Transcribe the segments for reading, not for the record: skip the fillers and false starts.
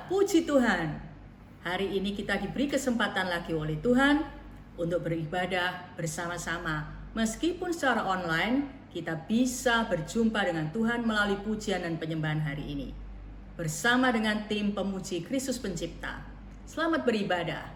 puji Tuhan. Hari ini kita diberi kesempatan lagi oleh Tuhan untuk beribadah bersama-sama. Meskipun secara online, kita bisa berjumpa dengan Tuhan melalui pujian dan penyembahan hari ini. Bersama dengan tim pemuji Kristus Pencipta. Selamat beribadah.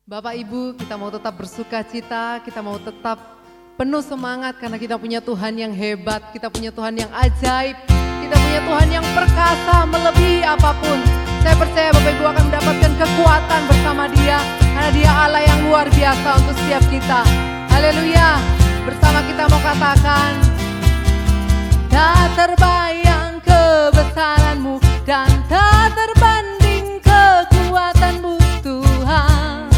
Bapak Ibu, kita mau tetap bersuka cita, kita mau tetap penuh semangat karena kita punya Tuhan yang hebat, kita punya Tuhan yang ajaib, kita punya Tuhan yang perkasa melebihi apapun. Saya percaya Bapak Ibu akan mendapatkan kekuatan bersama Dia karena Dia Allah yang luar biasa untuk setiap kita. Haleluya. Bersama kita mau katakan, tak terbayang kebesaran-Mu dan tak terbanding kekuatan-Mu Tuhan.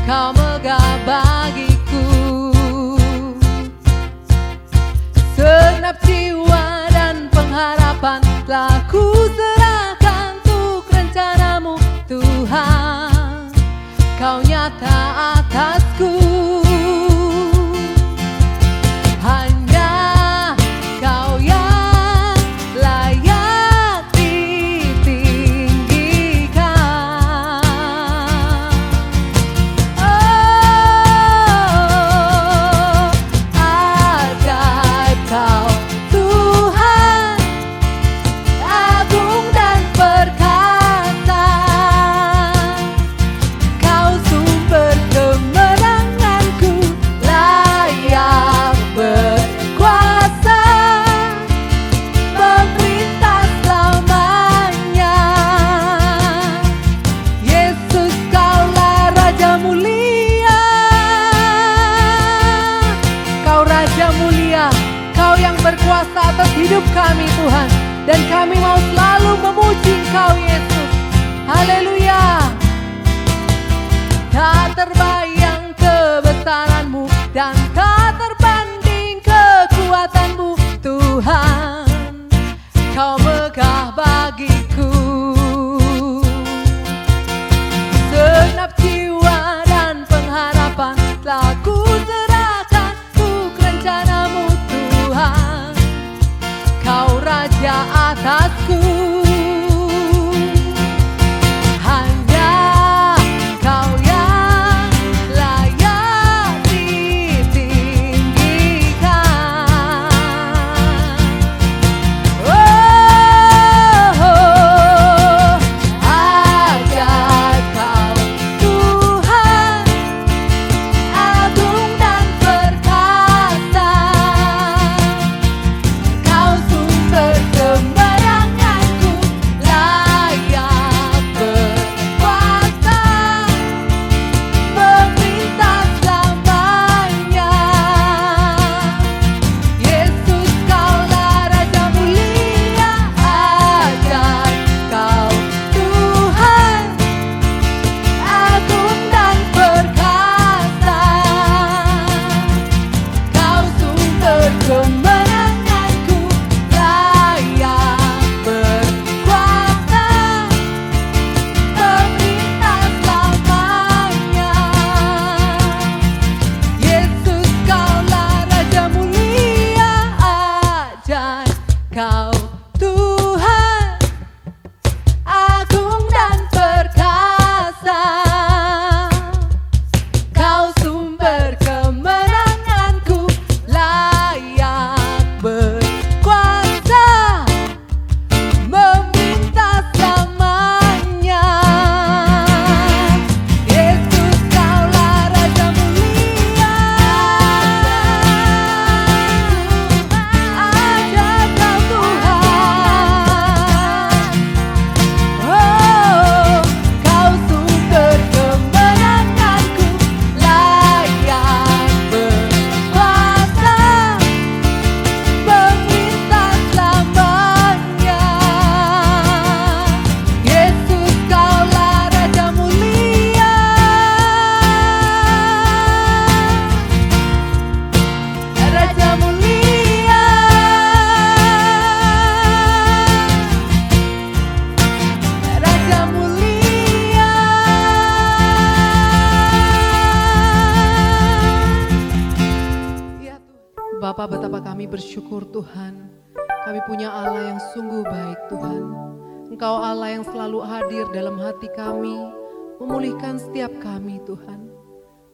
Kau megah bagiku, segenap jiwa dan pengharapan telah ku serahkan untuk rencana-Mu Tuhan. Kau nyata atasku, hanya Kau yang layak ditinggikan. Oh, ajaib Kau Tuhan, agung dan perkasa. Kau sumber kemenanganku, layak berkuasa, pemerintah selamanya. Yesus, Kaulah Raja mulia, Kau Raja mulia, Kau yang berkuasa atas hidup kami Tuhan. Dan kami mau selalu memuji Engkau Yesus. Haleluya. Tak terbayang kebesaran-Mu dan tak terbanding kekuatan-Mu Tuhan. Kau megah bagiku, segenap jiwa dan pengharapan telah ku serahkan untuk rencana-Mu Tuhan. Kau Raja atasku, hanya Kau yang layak ditinggikan. Oh, ajaib Kau Tuhan, agung dan perkasa. Kau sumber kemenanganku, layak berkuasa, pemerintah selamanya. Yesus, Kaulah Raja mulia, ajaib Kau Tuhan, agung dan perkasa. Kau sumber kemenanganku, layak berkuasa, pemerintah selamanya. Yesus, Kaulah Raja mulia, ajaib Kau Tuhan, agung dan perkasa. Kau sumber kemenanganku, layak berkuasa, meminta selamanya. Yesus, Kaulah Raja mulia, ajaib Kau Tuhan. Oh, Kau sumber kemenanganku, layak berkuasa, pemerintah selamanya. Yesus, Kaulah Raja mulia, Raja mulia, Raja mulia. Ya Tuhan. Bapa, betapa kami bersyukur Tuhan. Kami punya Allah yang sungguh baik Tuhan. Engkau Allah yang selalu hadir dalam hati kami, memulihkan setiap kami Tuhan.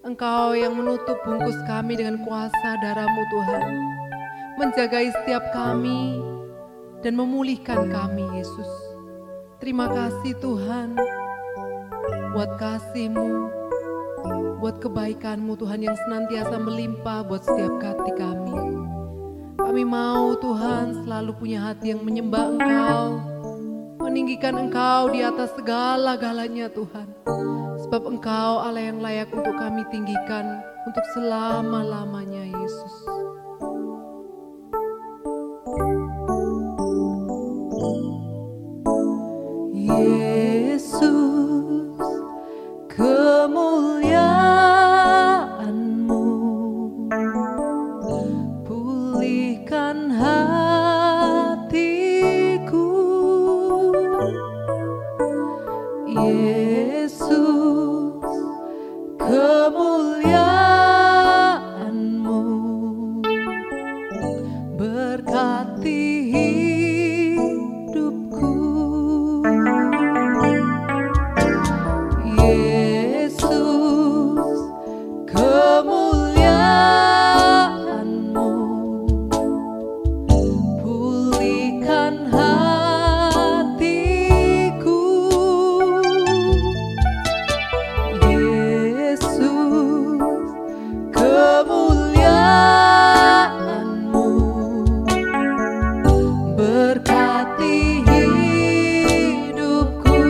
Engkau yang menutup bungkus kami dengan kuasa darah-Mu Tuhan, menjagai setiap kami dan memulihkan kami Yesus. Terima kasih Tuhan, buat kasih-Mu, buat kebaikan-Mu Tuhan yang senantiasa melimpah buat setiap hati kami. Kami mau Tuhan selalu punya hati yang menyembah Engkau, meninggikan Engkau di atas segala-galanya Tuhan. Sebab Engkau Allah yang layak untuk kami tinggikan untuk selama-lamanya Yesus. Yesus, kemuliaan-Mu pulihkan hatiku. Yesus, kemuliaan-Mu berkati hidupku. Yesus, kemuliaan-Mu pulihkan hatiku. Yesus, kemuliaan-Mu berkati hidupku.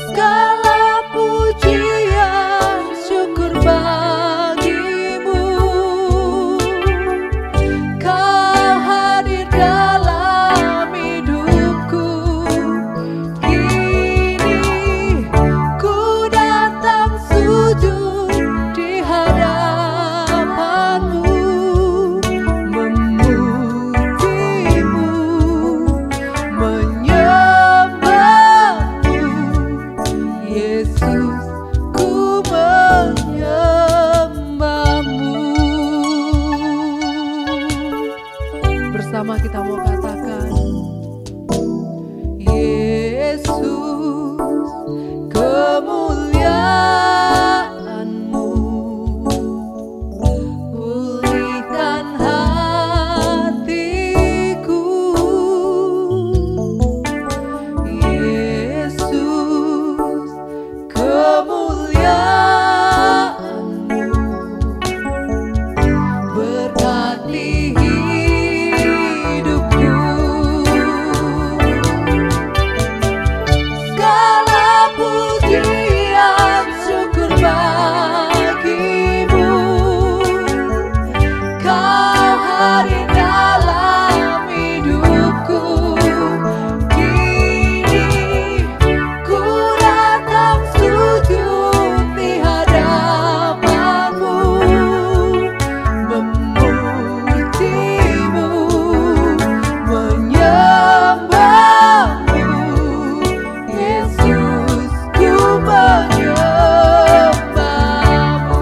Segala pujian syukur bagi-Mu, Kau hadir dalam hidupku. Kini ku datang sujud di hadapan-Mu, memuji-Mu, menyembah-Mu. Yesus, ku menyembah-Mu. Bersama kita mau katakan, Yesus, kemuliaan-Mu pulihkan hatiku. Yesus, kemuliaan-Mu berkati hidupku. Segala pujian syukur bagi-Mu, Kau hadir dalam hidupku. Kini ku datang sujud di hadapan-Mu, memuji-Mu, menyembah-Mu. Yesus, ku menyembah-Mu.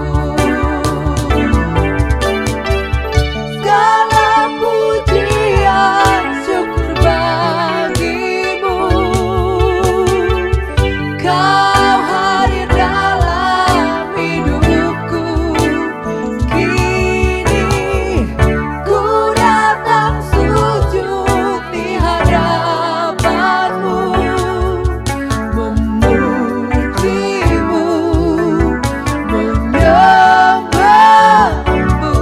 Segala pujian syukur bagi-Mu, Kau hadir dalam hidupku. Kini ku datang sujud di hadapan-Mu, memuji-Mu, menyembah-Mu.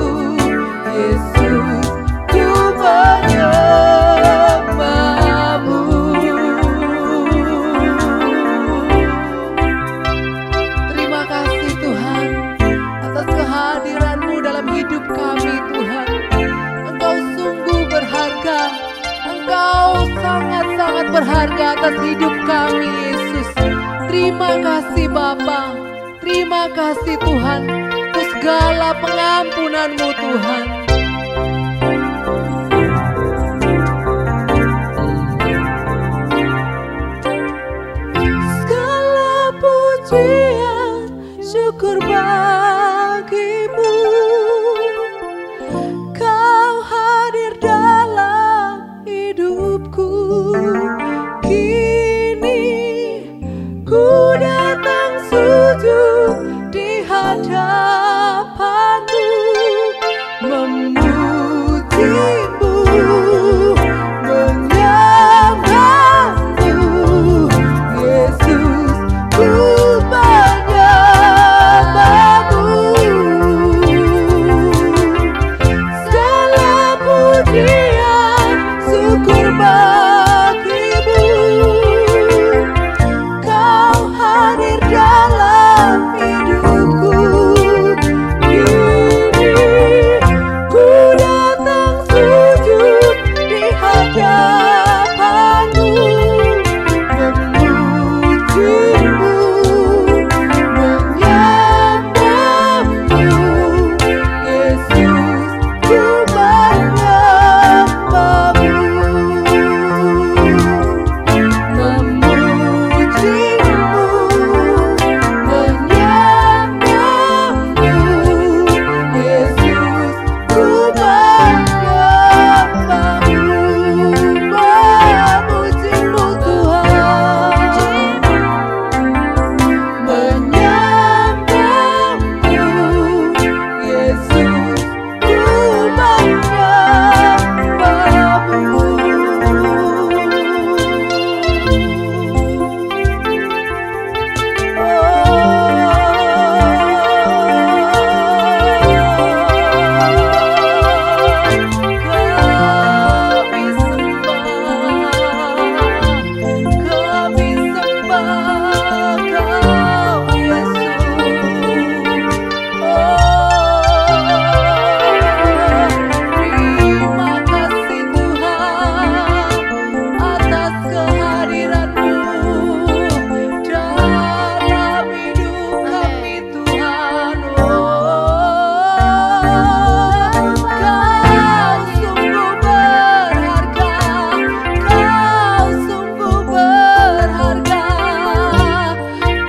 Yesus, ku menyembah-Mu. Terima kasih Tuhan atas kehadiran-Mu dalam hidup kami Tuhan. Engkau sungguh berharga, Engkau sangat-sangat berharga atas hidup kami Yesus. Terima kasih Bapa, terima kasih Tuhan untuk segala pengampunan-Mu Tuhan. Segala pujian syukur bagi-Mu, Kau hadir dalam pujian syukur bagimu. Kau hadir dalam hidupku. Kini ku datang sujud di hadapanmu, memujimu, menyembahmu. Yesus, ku menyembahmu, memujimu, menyembahmu. Yesus, ku menyembahmu, memujimu Tuhan, menyembahmu. Yesus, ku kami sembah Kau Yesus. Terima kasih Tuhan atas kehadiran-Mu dalam hidup kami Tuhan. Kau sungguh berharga, Kau sungguh berharga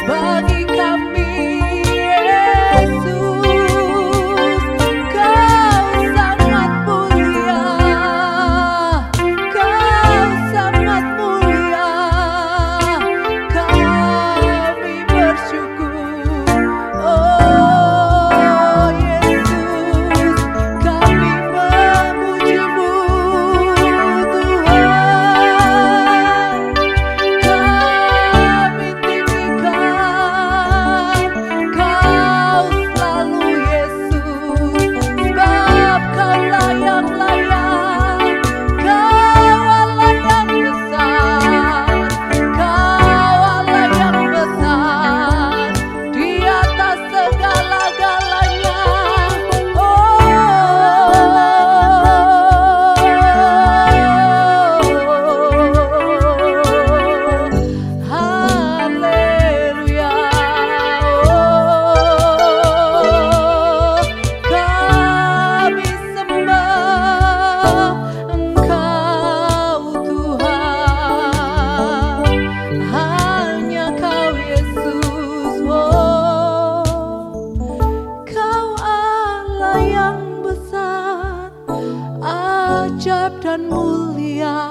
bagi kami Yesus. Kau sangat mulia, Kau sangat mulia. Kami bersyukur, oh Yesus, kami memuji-Mu Tuhan. Kami tinggikan Kau selalu Yesus, sebab Kaulah yang layak. Kau Allah yang besar, Kau Allah yang besar di atas segala-galanya. Haleluya. Kami sembah Engkau Tuhan, hanya Kau Yesus. Kau Allah yang besar, ajaib dan mulia.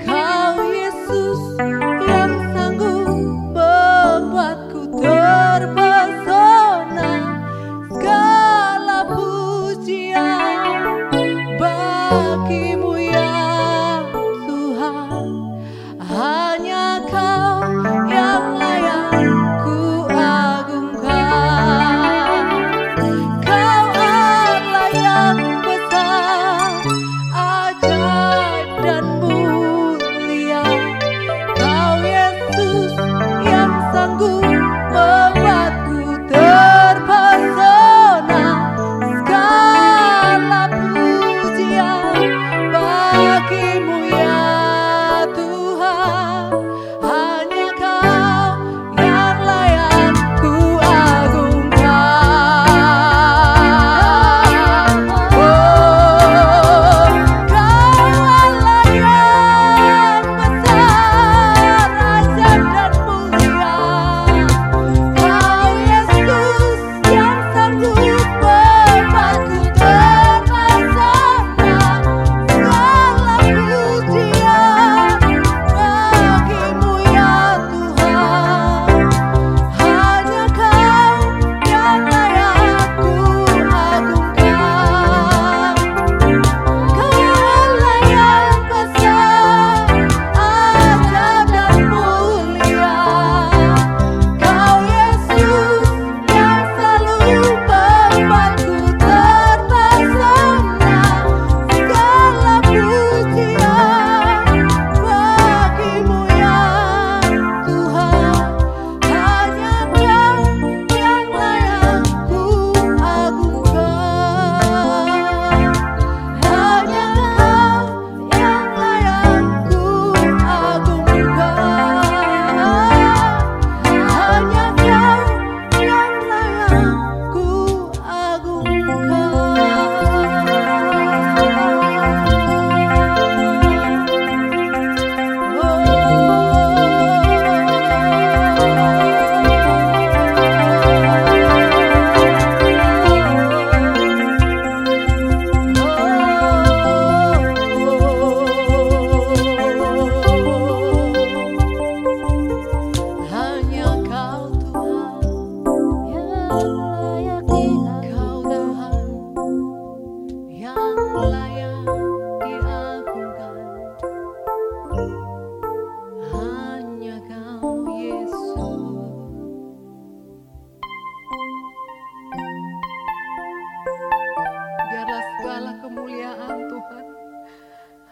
Kau Yesus yang sanggup membuatku terpesona. Segala pujian bagi-Mu ya Tuhan, hanya Kau yang layak ku agungkan. Kau Allah yang besar, ajaib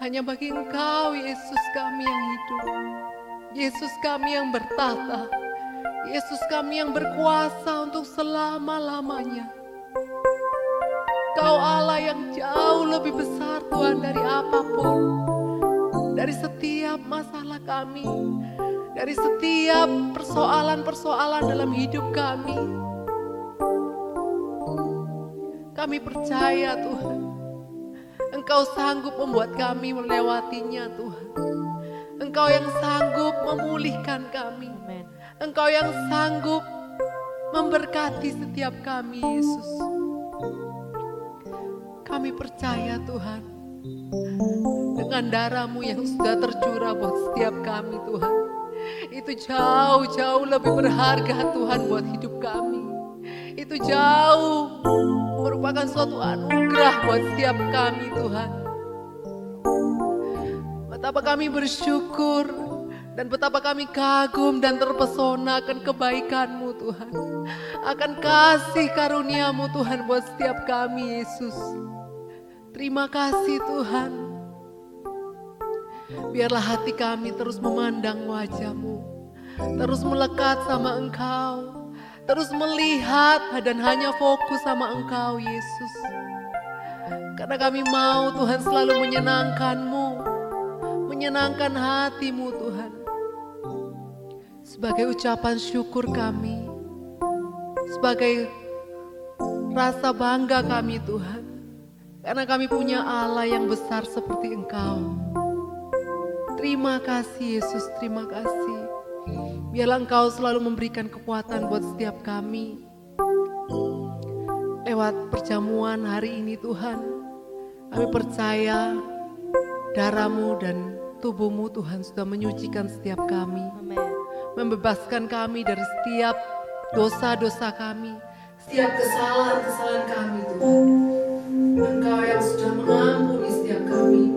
hanya bagi Engkau, Yesus kami yang hidup, Yesus kami yang bertata, Yesus kami yang berkuasa untuk selama-lamanya. Kau Allah yang jauh lebih besar Tuhan dari apapun, dari setiap masalah kami, dari setiap persoalan-persoalan dalam hidup kami. Kami percaya Tuhan, Engkau sanggup membuat kami melewatinya Tuhan. Engkau yang sanggup memulihkan kami. Engkau yang sanggup memberkati setiap kami, Yesus. Kami percaya Tuhan, dengan darah-Mu yang sudah tercurah buat setiap kami Tuhan, itu jauh-jauh lebih berharga Tuhan buat hidup kami. Itu jauh merupakan suatu anugerah buat setiap kami Tuhan. Betapa kami bersyukur dan betapa kami kagum dan terpesona akan kebaikan-Mu Tuhan, akan kasih karunia-Mu Tuhan buat setiap kami Yesus. Terima kasih Tuhan. Biarlah hati kami terus memandang wajah-Mu, terus melekat sama Engkau, terus melihat dan hanya fokus sama Engkau Yesus. Karena kami mau Tuhan selalu menyenangkan-Mu, menyenangkan hati-Mu Tuhan. Sebagai ucapan syukur kami, sebagai rasa bangga kami Tuhan, karena kami punya Allah yang besar seperti Engkau. Terima kasih Yesus, terima kasih. Biarlah Engkau selalu memberikan kekuatan buat setiap kami. Lewat perjamuan hari ini Tuhan, kami percaya darah-Mu dan tubuh-Mu Tuhan sudah menyucikan setiap kami. Membebaskan kami dari setiap dosa-dosa kami, setiap kesalahan-kesalahan kami Tuhan. Engkau yang sudah mengampuni setiap kami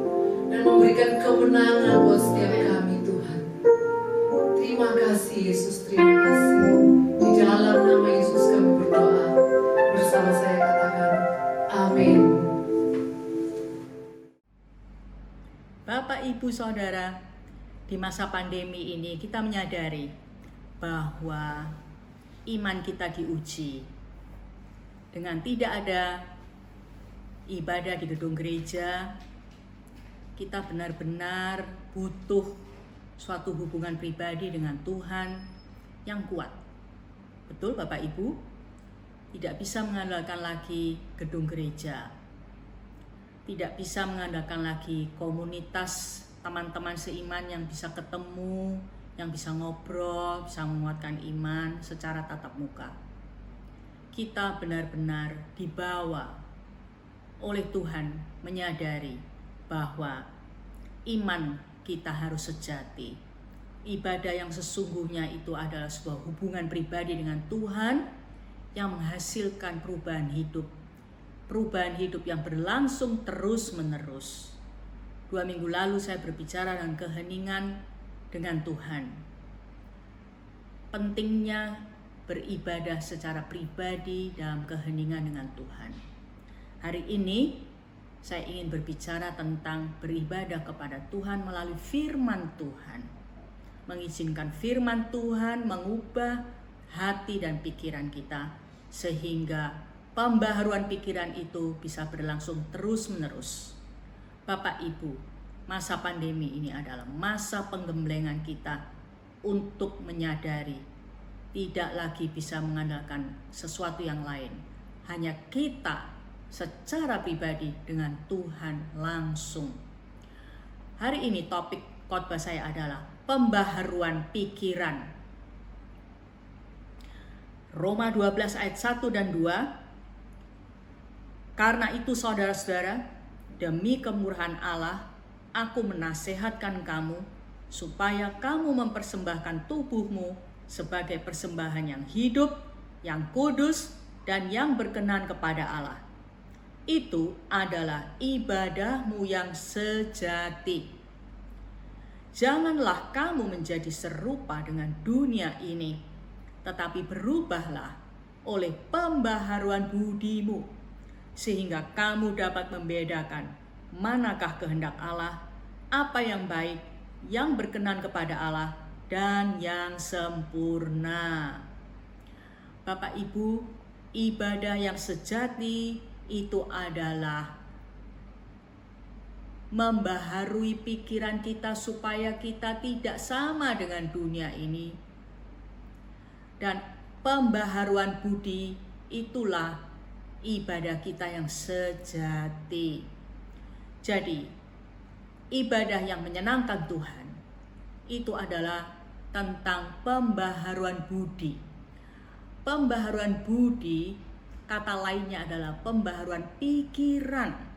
dan memberikan kemenangan buat setiap kami Tuhan. Terima kasih Yesus, terima kasih. Di dalam nama Yesus kami berdoa. Bersama saya katakan amin. Bapak, Ibu, Saudara, di masa pandemi ini kita menyadari bahwa iman kita diuji. Dengan tidak ada ibadah di gedung gereja, kita benar-benar butuh suatu hubungan pribadi dengan Tuhan yang kuat. Betul Bapak Ibu? Tidak bisa mengandalkan lagi gedung gereja. Tidak bisa mengandalkan lagi komunitas teman-teman seiman yang bisa ketemu, yang bisa ngobrol, bisa menguatkan iman secara tatap muka. Kita benar-benar dibawa oleh Tuhan menyadari bahwa iman kita harus sejati. Ibadah yang sesungguhnya itu adalah sebuah hubungan pribadi dengan Tuhan yang menghasilkan perubahan hidup yang berlangsung terus-menerus. 2 minggu lalu saya berbicara dengan keheningan dengan Tuhan. Pentingnya beribadah secara pribadi dalam keheningan dengan Tuhan. Hari ini saya ingin berbicara tentang beribadah kepada Tuhan melalui firman Tuhan. Mengizinkan firman Tuhan mengubah hati dan pikiran kita sehingga pembaharuan pikiran itu bisa berlangsung terus-menerus. Bapak Ibu, masa pandemi ini adalah masa penggemblengan kita untuk menyadari tidak lagi bisa mengandalkan sesuatu yang lain. Hanya kita secara pribadi dengan Tuhan langsung. Hari ini topik khotbah saya adalah pembaharuan pikiran. Roma 12 ayat 1 dan 2. Karena itu saudara-saudara, demi kemurahan Allah, aku menasehatkan kamu supaya kamu mempersembahkan tubuhmu sebagai persembahan yang hidup, yang kudus, dan yang berkenan kepada Allah. Itu adalah ibadahmu yang sejati. Janganlah kamu menjadi serupa dengan dunia ini, tetapi berubahlah oleh pembaharuan budimu, sehingga kamu dapat membedakan manakah kehendak Allah, apa yang baik, yang berkenan kepada Allah, dan yang sempurna. Bapak Ibu, ibadah yang sejati itu adalah membaharui pikiran kita supaya kita tidak sama dengan dunia ini. Dan pembaharuan budi itulah ibadah kita yang sejati. Jadi, ibadah yang menyenangkan Tuhan itu adalah tentang pembaharuan budi. Pembaharuan budi, kata lainnya adalah pembaharuan pikiran.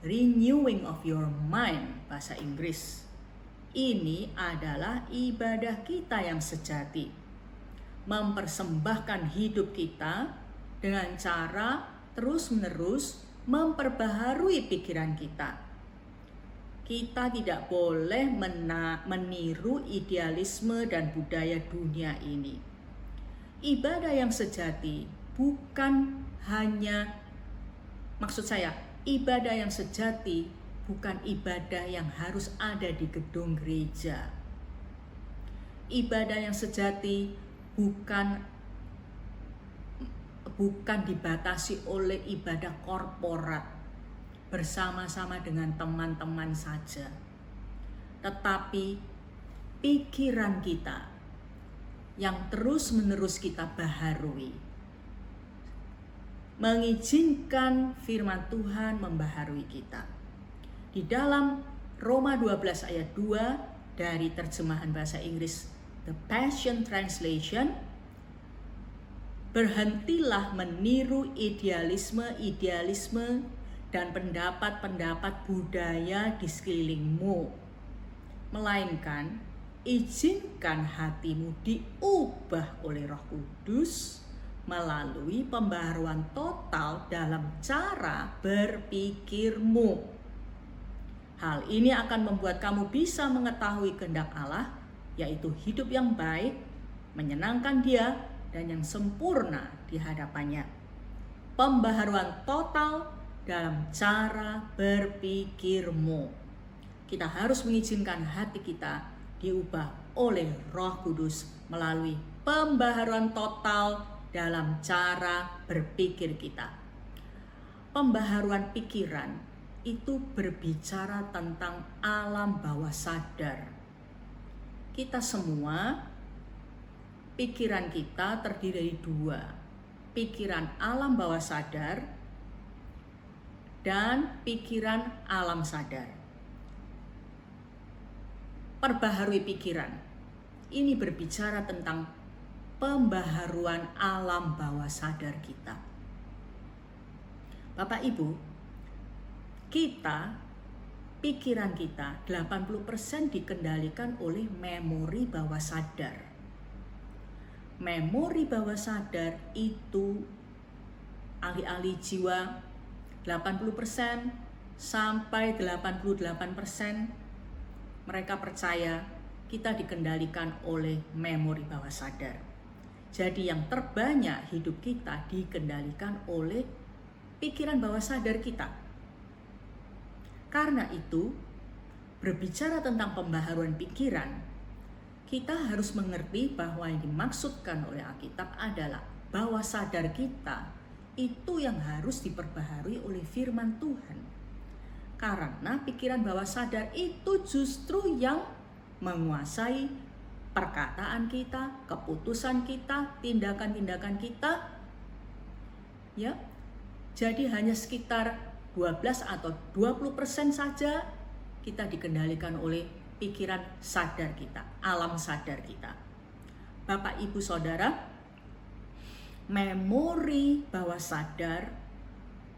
Renewing of your mind, bahasa Inggris. Ini adalah ibadah kita yang sejati. Mempersembahkan hidup kita dengan cara terus-menerus memperbaharui pikiran kita. Kita tidak boleh meniru idealisme dan budaya dunia ini. Ibadah yang sejati bukan hanya, ibadah yang sejati bukan ibadah yang harus ada di gedung gereja. Ibadah yang sejati bukan dibatasi oleh ibadah korporat bersama-sama dengan teman-teman saja. Tetapi pikiran kita yang terus-menerus kita baharui, mengizinkan firman Tuhan membaharui kita. Di dalam Roma 12 ayat 2 dari terjemahan bahasa Inggris The Passion Translation, berhentilah meniru idealisme dan pendapat-pendapat budaya di sekelilingmu, melainkan izinkan hatimu diubah oleh Roh Kudus melalui pembaharuan total dalam cara berpikirmu. Hal ini akan membuat kamu bisa mengetahui kehendak Allah, yaitu hidup yang baik, menyenangkan Dia, dan yang sempurna di hadapannya. Pembaharuan total dalam cara berpikirmu. Kita harus mengizinkan hati kita diubah oleh Roh Kudus melalui pembaharuan total dalam cara berpikir kita. Pembaharuan pikiran itu berbicara tentang alam bawah sadar. Kita semua, pikiran kita terdiri dari dua, pikiran alam bawah sadar dan pikiran alam sadar. Perbaharui pikiran, ini berbicara tentang pembaharuan alam bawah sadar kita. Bapak Ibu, pikiran kita 80% dikendalikan oleh memori bawah sadar. Memori bawah sadar itu ahli-ahli jiwa 80% sampai 88% mereka percaya kita dikendalikan oleh memori bawah sadar. Jadi yang terbanyak hidup kita dikendalikan oleh pikiran bawah sadar kita. Karena itu, berbicara tentang pembaharuan pikiran, kita harus mengerti bahwa yang dimaksudkan oleh Alkitab adalah bawah sadar kita itu yang harus diperbaharui oleh firman Tuhan. Karena pikiran bawah sadar itu justru yang menguasai perkataan kita, keputusan kita, tindakan-tindakan kita. Ya. Jadi hanya sekitar 12 atau 20% saja kita dikendalikan oleh pikiran sadar kita, alam sadar kita. Bapak, Ibu, Saudara, memori bawah sadar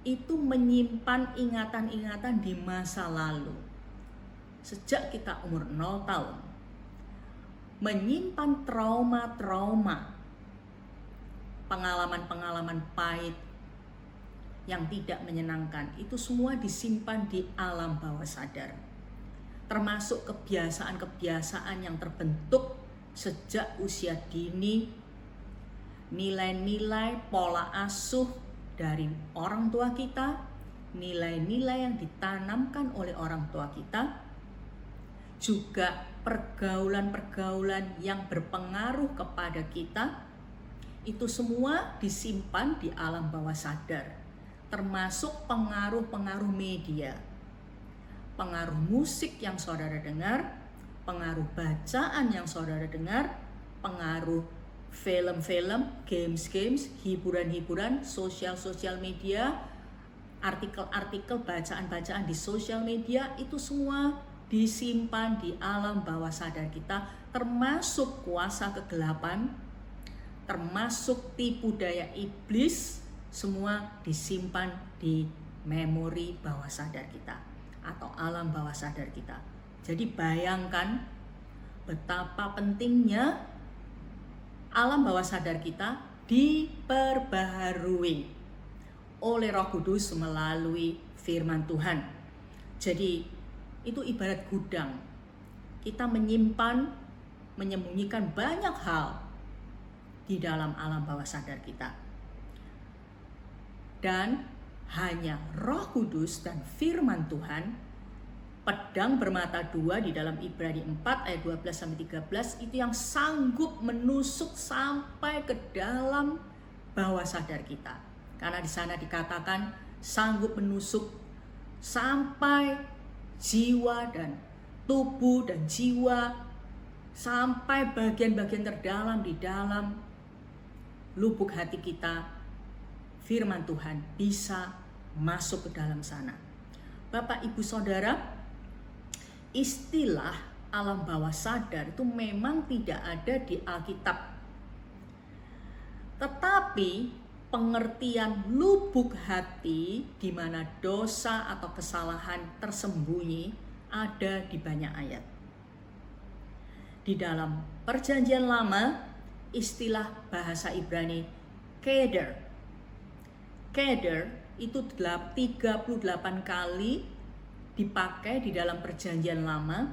itu menyimpan ingatan-ingatan di masa lalu. Sejak kita umur 0 tahun. Menyimpan trauma-trauma, pengalaman-pengalaman pahit yang tidak menyenangkan, itu semua disimpan di alam bawah sadar. Termasuk kebiasaan-kebiasaan yang terbentuk sejak usia dini, nilai-nilai pola asuh dari orang tua kita, nilai-nilai yang ditanamkan oleh orang tua kita, juga pergaulan-pergaulan yang berpengaruh kepada kita, itu semua disimpan di alam bawah sadar, termasuk pengaruh-pengaruh media, pengaruh musik yang saudara dengar, pengaruh bacaan yang saudara dengar, pengaruh film-film, games-games, hiburan-hiburan, sosial media, artikel-artikel, bacaan-bacaan di sosial media, itu semua disimpan di alam bawah sadar kita, termasuk kuasa kegelapan, termasuk tipu daya iblis, semua disimpan di memori bawah sadar kita atau alam bawah sadar kita. Jadi bayangkan betapa pentingnya alam bawah sadar kita diperbaharui oleh Roh Kudus melalui firman Tuhan. Jadi itu ibarat gudang. Kita menyimpan, menyembunyikan banyak hal di dalam alam bawah sadar kita. Dan hanya Roh Kudus dan firman Tuhan, pedang bermata dua di dalam Ibrani 4 ayat 12-13, itu yang sanggup menusuk sampai ke dalam bawah sadar kita. Karena di sana dikatakan sanggup menusuk sampai jiwa dan tubuh dan jiwa, sampai bagian-bagian terdalam di dalam lubuk hati kita. Firman Tuhan bisa masuk ke dalam sana. Bapak, Ibu, Saudara, istilah alam bawah sadar itu memang tidak ada di Alkitab. Tetapi pengertian lubuk hati di mana dosa atau kesalahan tersembunyi ada di banyak ayat. Di dalam Perjanjian Lama, istilah bahasa Ibrani keder. Keder itu 38 kali dipakai di dalam Perjanjian Lama,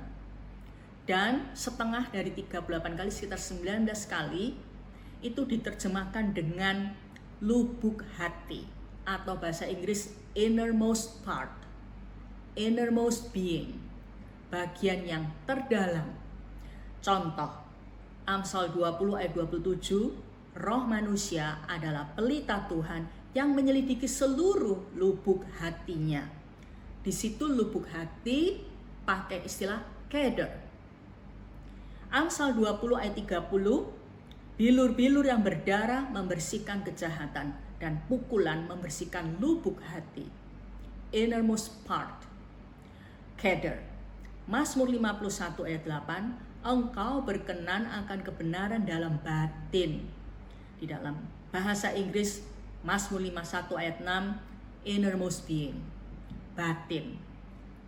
dan setengah dari 38 kali, sekitar 19 kali, itu diterjemahkan dengan lubuk hati, atau bahasa Inggris innermost part, innermost being, bagian yang terdalam. Contoh, Amsal 20 ayat 27, roh manusia adalah pelita Tuhan yang menyelidiki seluruh lubuk hatinya. Di situ lubuk hati pakai istilah keder. Amsal 20 ayat 30, bilur-bilur yang berdarah membersihkan kejahatan, dan pukulan membersihkan lubuk hati. Innermost part, keder. Mazmur 51 ayat 8, engkau berkenan akan kebenaran dalam batin. Di dalam bahasa Inggris, Mazmur 51 ayat 6, innermost being, batin.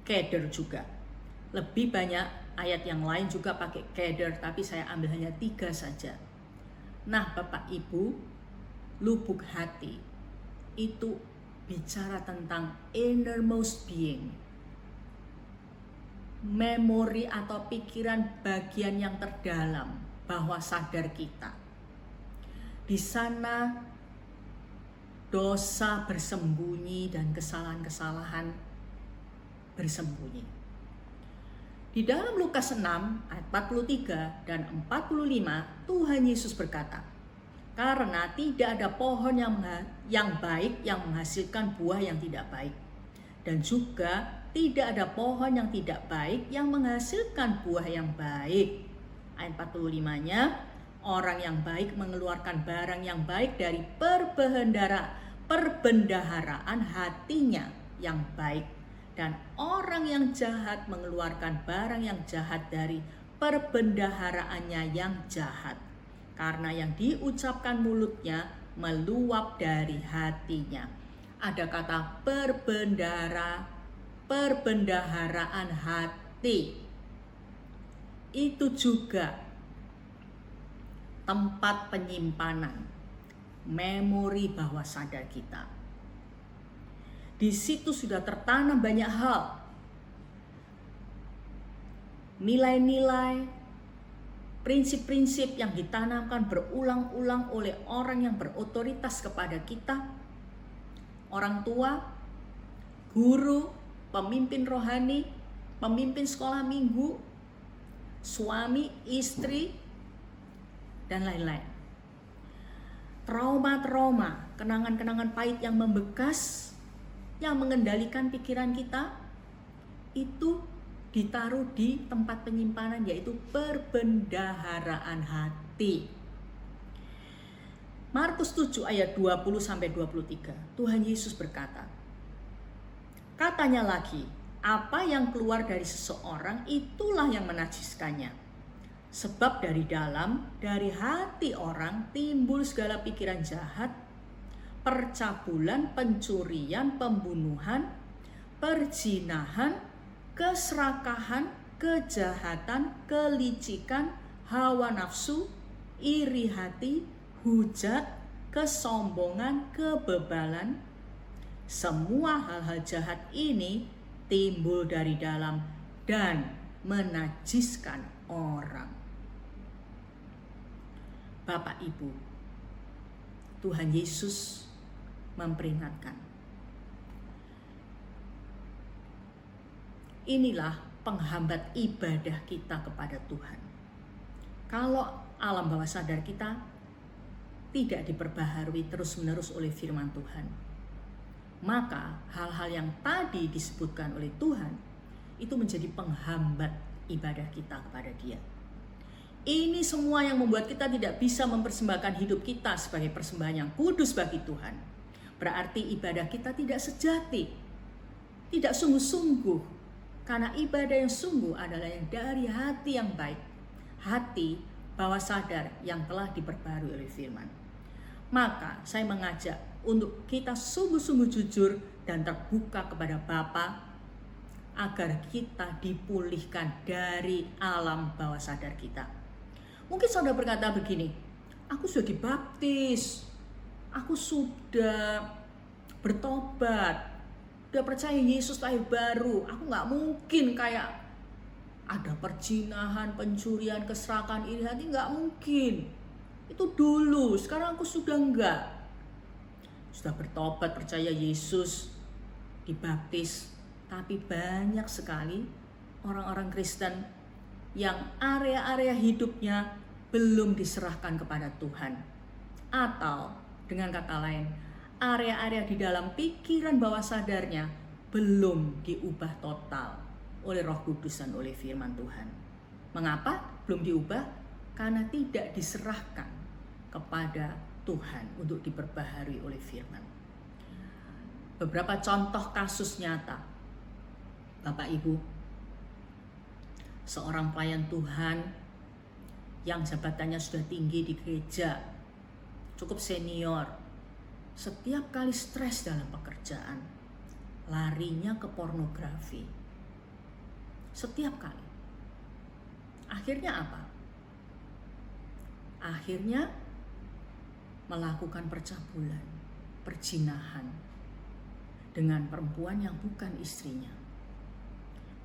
Keder juga. Lebih banyak ayat yang lain juga pakai keder, tapi saya ambil hanya 3 saja. Nah, Bapak Ibu, lubuk hati itu bicara tentang innermost being, memori atau pikiran bagian yang terdalam bawah sadar kita. Di sana dosa bersembunyi dan kesalahan-kesalahan bersembunyi. Di dalam Lukas 6 ayat 43 dan 45, Tuhan Yesus berkata, karena tidak ada pohon yang baik yang menghasilkan buah yang tidak baik, dan juga tidak ada pohon yang tidak baik yang menghasilkan buah yang baik. Ayat 45-nya, orang yang baik mengeluarkan barang yang baik dari perbendaharaan hatinya yang baik, dan orang yang jahat mengeluarkan barang yang jahat dari perbendaharaannya yang jahat, karena yang diucapkan mulutnya meluap dari hatinya. Ada kata perbendaharaan hati. Itu juga tempat penyimpanan memori bawah sadar kita. Di situ sudah tertanam banyak hal, nilai-nilai, prinsip-prinsip yang ditanamkan berulang-ulang oleh orang yang berotoritas kepada kita, orang tua, guru, pemimpin rohani, pemimpin sekolah minggu, suami, istri, dan lain-lain. Trauma-trauma, kenangan-kenangan pahit yang membekas, yang mengendalikan pikiran kita, itu ditaruh di tempat penyimpanan, yaitu perbendaharaan hati. Markus 7 ayat 20-23, Tuhan Yesus berkata, katanya lagi, apa yang keluar dari seseorang itulah yang menajiskannya. Sebab dari dalam, dari hati orang timbul segala pikiran jahat, percabulan, pencurian, pembunuhan, perzinahan, keserakahan, kejahatan, kelicikan, hawa nafsu, iri hati, hujat, kesombongan, kebebalan. Semua hal-hal jahat ini timbul dari dalam dan menajiskan orang. Bapak Ibu, Tuhan Yesus memperingatkan. Inilah penghambat ibadah kita kepada Tuhan. Kalau alam bawah sadar kita tidak diperbaharui terus-menerus oleh firman Tuhan, maka hal-hal yang tadi disebutkan oleh Tuhan itu menjadi penghambat ibadah kita kepada Dia. Ini semua yang membuat kita tidak bisa mempersembahkan hidup kita sebagai persembahan yang kudus bagi Tuhan. Berarti ibadah kita tidak sejati, tidak sungguh-sungguh. Karena ibadah yang sungguh adalah yang dari hati yang baik, hati bawah sadar yang telah diperbarui oleh firman. Maka saya mengajak untuk kita sungguh-sungguh jujur dan terbuka kepada Bapa, agar kita dipulihkan dari alam bawah sadar kita. Mungkin saudara berkata begini, aku sudah dibaptis, aku sudah bertobat, udah percaya Yesus lahir baru, aku gak mungkin kayak ada perzinahan, pencurian, keserakahan, iri hati, gak mungkin. Itu dulu, sekarang aku sudah enggak. Sudah bertobat, percaya Yesus, dibaptis. Tapi banyak sekali orang-orang Kristen yang area-area hidupnya belum diserahkan kepada Tuhan. Atau dengan kata lain, area-area di dalam pikiran bawah sadarnya belum diubah total oleh Roh Kudus dan oleh firman Tuhan. Mengapa belum diubah? Karena tidak diserahkan kepada Tuhan untuk diperbaharui oleh firman. Beberapa contoh kasus nyata, Bapak Ibu, seorang pelayan Tuhan yang jabatannya sudah tinggi di gereja, cukup senior, setiap kali stres dalam pekerjaan, larinya ke pornografi. Setiap kali. Akhirnya apa? Akhirnya melakukan percabulan, perzinahan dengan perempuan yang bukan istrinya.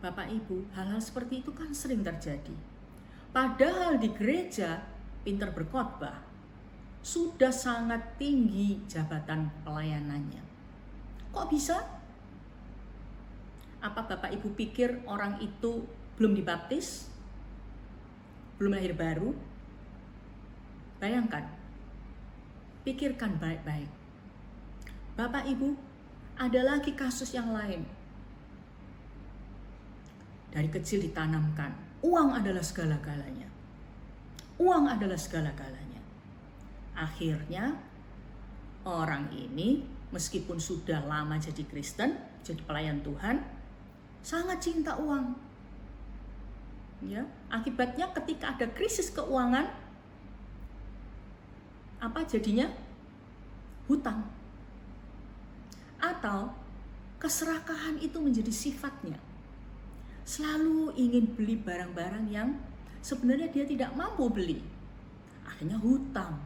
Bapak Ibu, hal-hal seperti itu kan sering terjadi. Padahal di gereja pintar berkhotbah, sudah sangat tinggi jabatan pelayanannya. Kok bisa? Apa Bapak Ibu pikir orang itu belum dibaptis? Belum lahir baru? Bayangkan, pikirkan baik-baik. Bapak Ibu, ada lagi kasus yang lain. Dari kecil ditanamkan, uang adalah segala-galanya. Uang adalah segala-galanya. Akhirnya, orang ini meskipun sudah lama jadi Kristen, jadi pelayan Tuhan, sangat cinta uang. Ya, akibatnya ketika ada krisis keuangan, apa jadinya? Hutang. Atau keserakahan itu menjadi sifatnya. Selalu ingin beli barang-barang yang sebenarnya dia tidak mampu beli. Akhirnya hutang.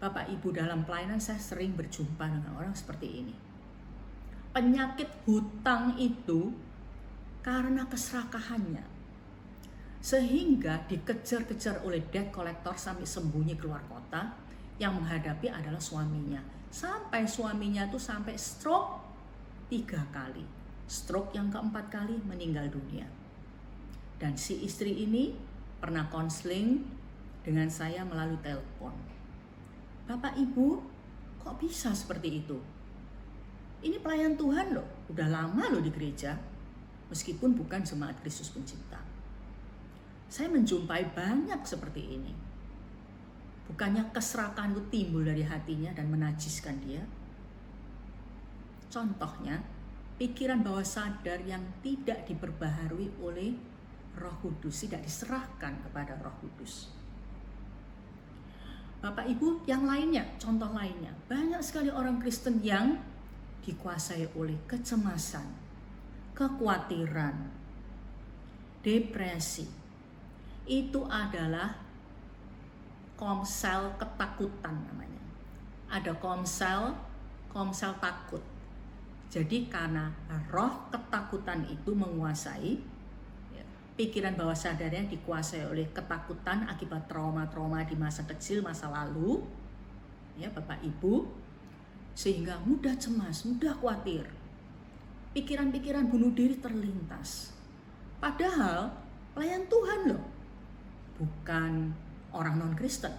Bapak Ibu, dalam pelayanan saya sering berjumpa dengan orang seperti ini. Penyakit hutang itu karena keserakahannya. Sehingga dikejar-kejar oleh debt collector sampai sembunyi keluar kota. Yang menghadapi adalah suaminya. Sampai suaminya itu sampai stroke 3 kali. Stroke yang keempat kali meninggal dunia. Dan si istri ini pernah konseling dengan saya melalui telepon. Bapak Ibu, kok bisa seperti itu? Ini pelayan Tuhan loh, udah lama loh di gereja, meskipun bukan jemaat Kristus Pencipta. Saya menjumpai banyak seperti ini. Bukannya keserakahan itu timbul dari hatinya dan menajiskan dia. Contohnya, pikiran bawah sadar yang tidak diperbaharui oleh Roh Kudus, tidak diserahkan kepada Roh Kudus. Bapak Ibu, yang lainnya, contoh lainnya, banyak sekali orang Kristen yang dikuasai oleh kecemasan, kekhawatiran, depresi. Itu adalah komsel ketakutan namanya. Ada komsel takut. Jadi karena roh ketakutan itu menguasai, pikiran bawah sadarnya dikuasai oleh ketakutan akibat trauma-trauma di masa kecil, masa lalu, ya Bapak Ibu, sehingga mudah cemas, mudah khawatir. Pikiran-pikiran bunuh diri terlintas. Padahal pelayan Tuhan loh, bukan orang non-Kristen.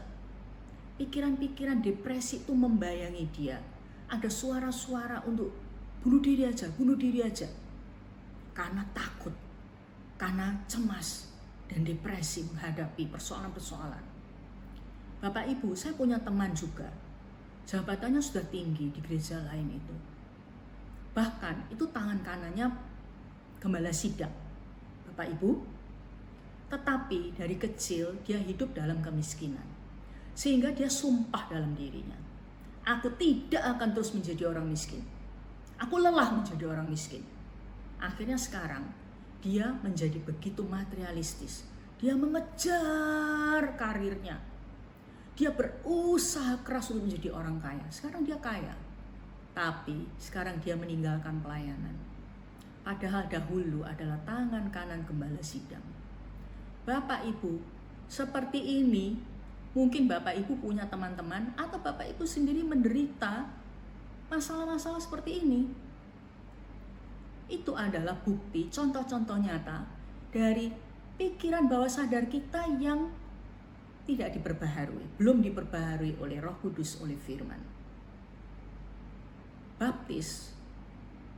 Pikiran-pikiran depresi itu membayangi dia. Ada suara-suara untuk bunuh diri aja. Karena takut, karena cemas dan depresi menghadapi persoalan-persoalan. Bapak Ibu, saya punya teman juga, jabatannya sudah tinggi di gereja lain itu. Bahkan itu tangan kanannya gembala sidang, Bapak Ibu. Tetapi dari kecil dia hidup dalam kemiskinan, sehingga dia sumpah dalam dirinya, aku tidak akan terus menjadi orang miskin. Aku lelah menjadi orang miskin. Akhirnya sekarang dia menjadi begitu materialistis. Dia mengejar karirnya. Dia berusaha keras untuk menjadi orang kaya. Sekarang dia kaya. Tapi sekarang dia meninggalkan pelayanan. Padahal dahulu adalah tangan kanan gembala sidang. Bapak Ibu, seperti ini mungkin Bapak Ibu punya teman-teman atau Bapak Ibu sendiri menderita masalah-masalah seperti ini. Itu adalah bukti, contoh-contoh nyata dari pikiran bawah sadar kita yang tidak diperbaharui, belum diperbaharui oleh Roh Kudus, oleh firman. Baptis,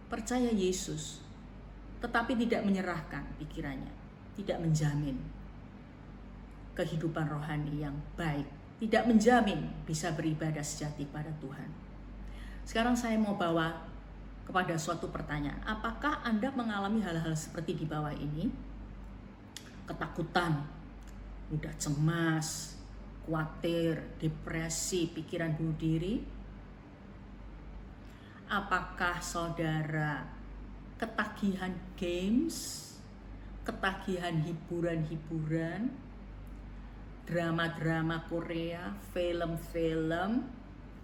percaya Yesus, tetapi tidak menyerahkan pikirannya, tidak menjamin kehidupan rohani yang baik, tidak menjamin bisa beribadah sejati pada Tuhan. Sekarang saya mau bawa kepada suatu pertanyaan. Apakah Anda mengalami hal-hal seperti di bawah ini? Ketakutan, mudah cemas, khawatir, depresi, pikiran bunuh diri? Apakah saudara ketagihan games, ketagihan hiburan-hiburan, drama-drama Korea, film-film,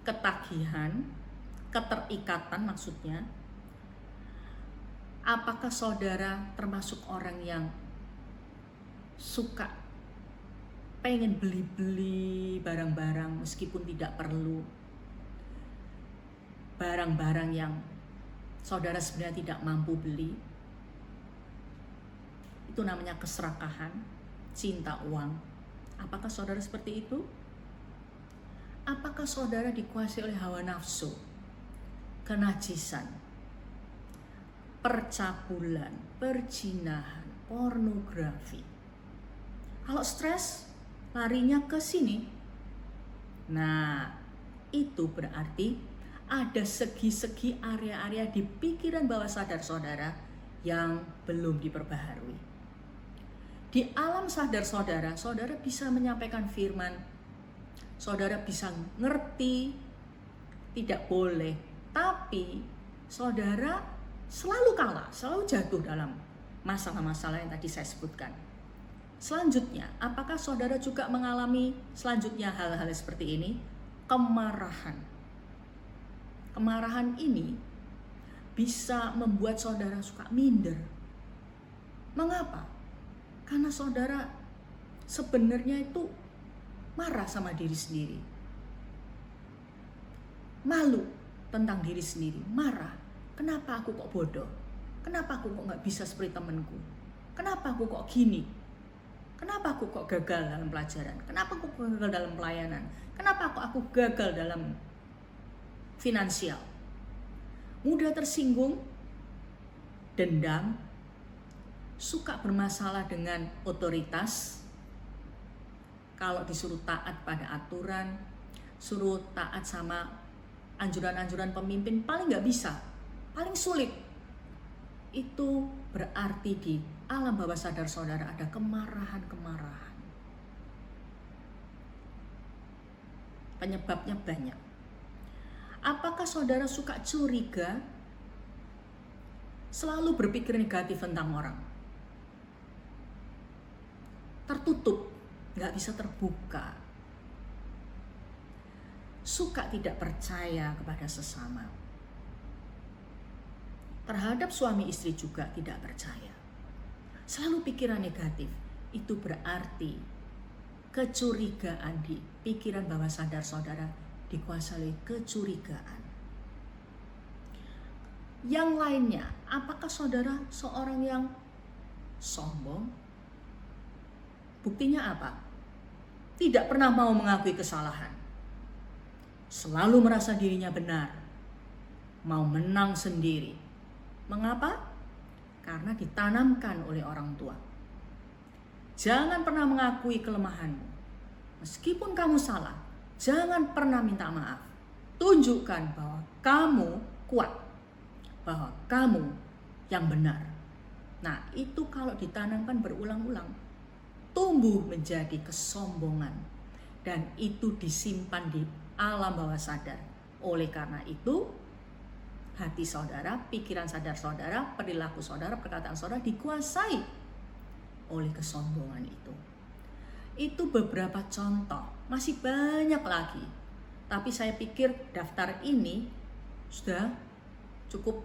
ketagihan, keterikatan maksudnya? Apakah saudara termasuk orang yang suka pengen beli-beli barang-barang meskipun tidak perlu? Barang-barang yang saudara sebenarnya tidak mampu beli. Itu namanya keserakahan, cinta uang. Apakah saudara seperti itu? Apakah saudara dikuasai oleh hawa nafsu, kenajisan, percabulan, perzinahan, pornografi? Kalau stres, larinya ke sini. Nah, itu berarti ada segi-segi area-area di pikiran bawah sadar saudara yang belum diperbaharui. Di alam sadar saudara, saudara bisa menyampaikan firman, saudara bisa ngerti, tidak boleh, tapi saudara selalu kalah, selalu jatuh dalam masalah-masalah yang tadi saya sebutkan. Selanjutnya, apakah saudara juga mengalami selanjutnya hal-hal seperti ini? Kemarahan. Kemarahan ini bisa membuat saudara suka minder. Mengapa? Karena saudara sebenarnya itu marah sama diri sendiri. Malu tentang diri sendiri, marah. Kenapa aku kok bodoh? Kenapa aku kok gak bisa seperti temanku? Kenapa aku kok gini? Kenapa aku kok gagal dalam pelajaran? Kenapa aku gagal dalam pelayanan? Kenapa aku gagal dalam finansial? Mudah tersinggung, dendam, suka bermasalah dengan otoritas. Kalau disuruh taat pada aturan, suruh taat sama anjuran-anjuran pemimpin, paling nggak bisa, paling sulit. Itu berarti di alam bawah sadar saudara ada kemarahan-kemarahan. Penyebabnya banyak. Apakah saudara suka curiga? Selalu berpikir negatif tentang orang. Tertutup, nggak bisa terbuka. Suka tidak percaya kepada sesama. Terhadap suami istri juga tidak percaya. Selalu pikiran negatif. Itu berarti kecurigaan di pikiran bawah sadar saudara dikuasai oleh kecurigaan. Yang lainnya, apakah saudara seorang yang sombong? Buktinya apa? Tidak pernah mau mengakui kesalahan. Selalu merasa dirinya benar. Mau menang sendiri. Mengapa? Karena ditanamkan oleh orang tua. Jangan pernah mengakui kelemahanmu. Meskipun kamu salah, jangan pernah minta maaf. Tunjukkan bahwa kamu kuat. Bahwa kamu yang benar. Nah, itu kalau ditanamkan berulang-ulang, tumbuh menjadi kesombongan. Dan itu disimpan di alam bawah sadar. Oleh karena itu, hati saudara, pikiran sadar saudara, perilaku saudara, perkataan saudara dikuasai oleh kesombongan itu. Itu beberapa contoh, masih banyak lagi. Tapi saya pikir daftar ini sudah cukup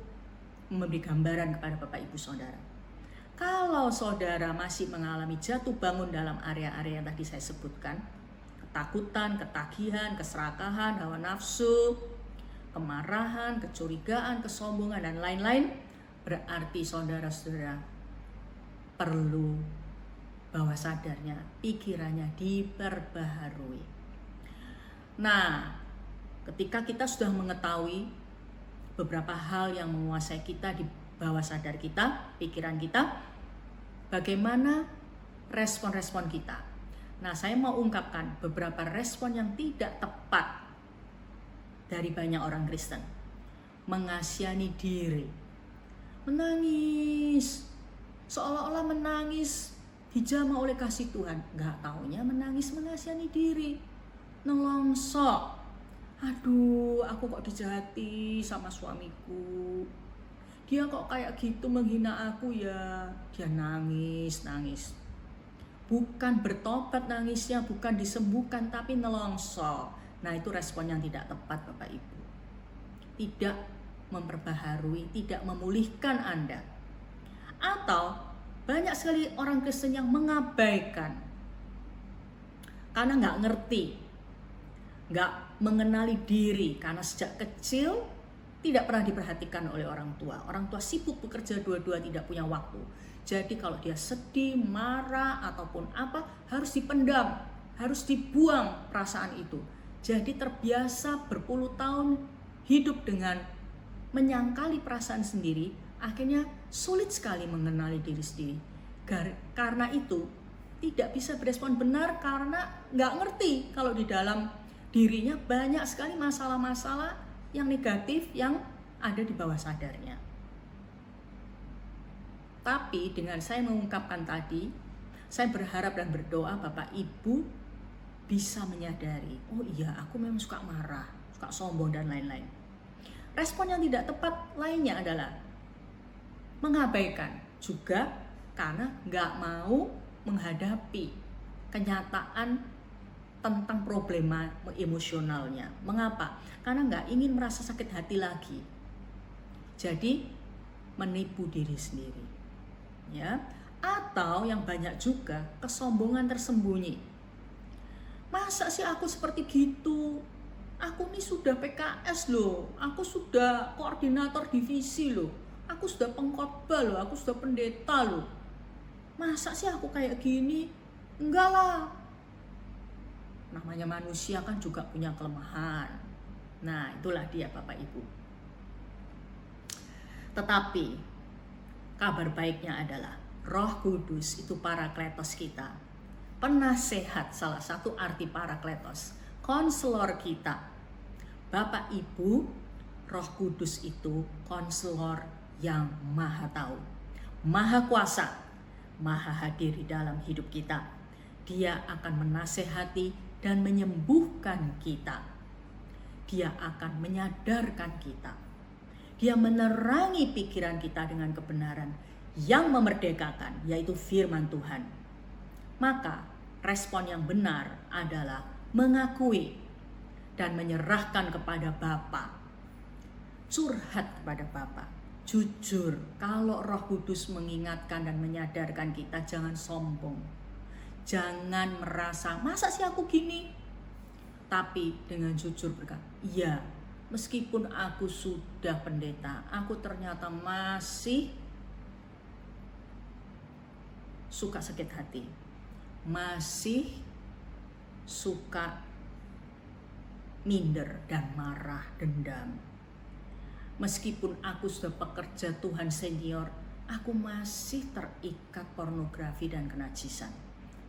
memberi gambaran kepada Bapak Ibu Saudara. Kalau saudara masih mengalami jatuh bangun dalam area-area yang tadi saya sebutkan, ketakutan, ketagihan, keserakahan, hawa nafsu, kemarahan, kecurigaan, kesombongan, dan lain-lain, berarti saudara-saudara perlu bawah sadarnya, pikirannya diperbaharui. Nah, ketika kita sudah mengetahui beberapa hal yang menguasai kita di bawah sadar kita, pikiran kita, bagaimana respon-respon kita? Nah, saya mau ungkapkan beberapa respon yang tidak tepat dari banyak orang Kristen. Mengasihani diri, menangis, seolah-olah menangis dijamah oleh kasih Tuhan. Gak taunya menangis mengasihani diri, nelongso. Aduh, aku kok dijahati sama suamiku. Dia kok kayak gitu menghina aku ya. Dia nangis. Bukan bertobat nangisnya, bukan disembuhkan, tapi nelongso. Nah, itu respon yang tidak tepat Bapak Ibu. Tidak memperbaharui, tidak memulihkan Anda. Atau banyak sekali orang Kristen yang mengabaikan. Karena nggak ngerti, nggak mengenali diri. Karena sejak kecil tidak pernah diperhatikan oleh orang tua. Orang tua sibuk bekerja, dua-dua tidak punya waktu. Jadi kalau dia sedih, marah, ataupun apa, harus dipendam, harus dibuang perasaan itu. Jadi terbiasa berpuluh tahun hidup dengan menyangkali perasaan sendiri, akhirnya sulit sekali mengenali diri sendiri. Karena itu tidak bisa berespon benar karena nggak ngerti kalau di dalam dirinya banyak sekali masalah-masalah yang negatif yang ada di bawah sadarnya. Tapi dengan saya mengungkapkan tadi, saya berharap dan berdoa Bapak Ibu bisa menyadari, oh iya aku memang suka marah, suka sombong dan lain-lain. Respon yang tidak tepat lainnya adalah mengabaikan, juga karena nggak mau menghadapi kenyataan tentang problema emosionalnya. Mengapa? Karena nggak ingin merasa sakit hati lagi. Jadi menipu diri sendiri, ya. Atau yang banyak juga kesombongan tersembunyi. Masa sih aku seperti gitu? Aku nih sudah PKS loh, aku sudah koordinator divisi loh, aku sudah pengkhotbah loh, aku sudah pendeta loh. Masa sih aku kayak gini? Enggak lah. Namanya manusia kan juga punya kelemahan. Nah, itulah dia Bapak Ibu. Tetapi kabar baiknya adalah Roh Kudus itu Parakletos kita, penasehat, salah satu arti Parakletos, konselor kita. Bapak Ibu, Roh Kudus itu konselor yang maha tahu, maha kuasa, maha hadir di dalam hidup kita. Dia akan menasehati dan menyembuhkan kita. Dia akan menyadarkan kita. Dia menerangi pikiran kita dengan kebenaran yang memerdekakan, yaitu firman Tuhan. Maka respon yang benar adalah mengakui dan menyerahkan kepada Bapa. Curhat kepada Bapa. Jujur, kalau Roh Kudus mengingatkan dan menyadarkan kita, jangan sombong. Jangan merasa, masa sih aku gini? Tapi dengan jujur berkata, iya, meskipun aku sudah pendeta, aku ternyata masih suka sakit hati, masih suka minder dan marah, dendam. Meskipun aku sudah pekerja Tuhan senior, aku masih terikat pornografi dan kenajisan.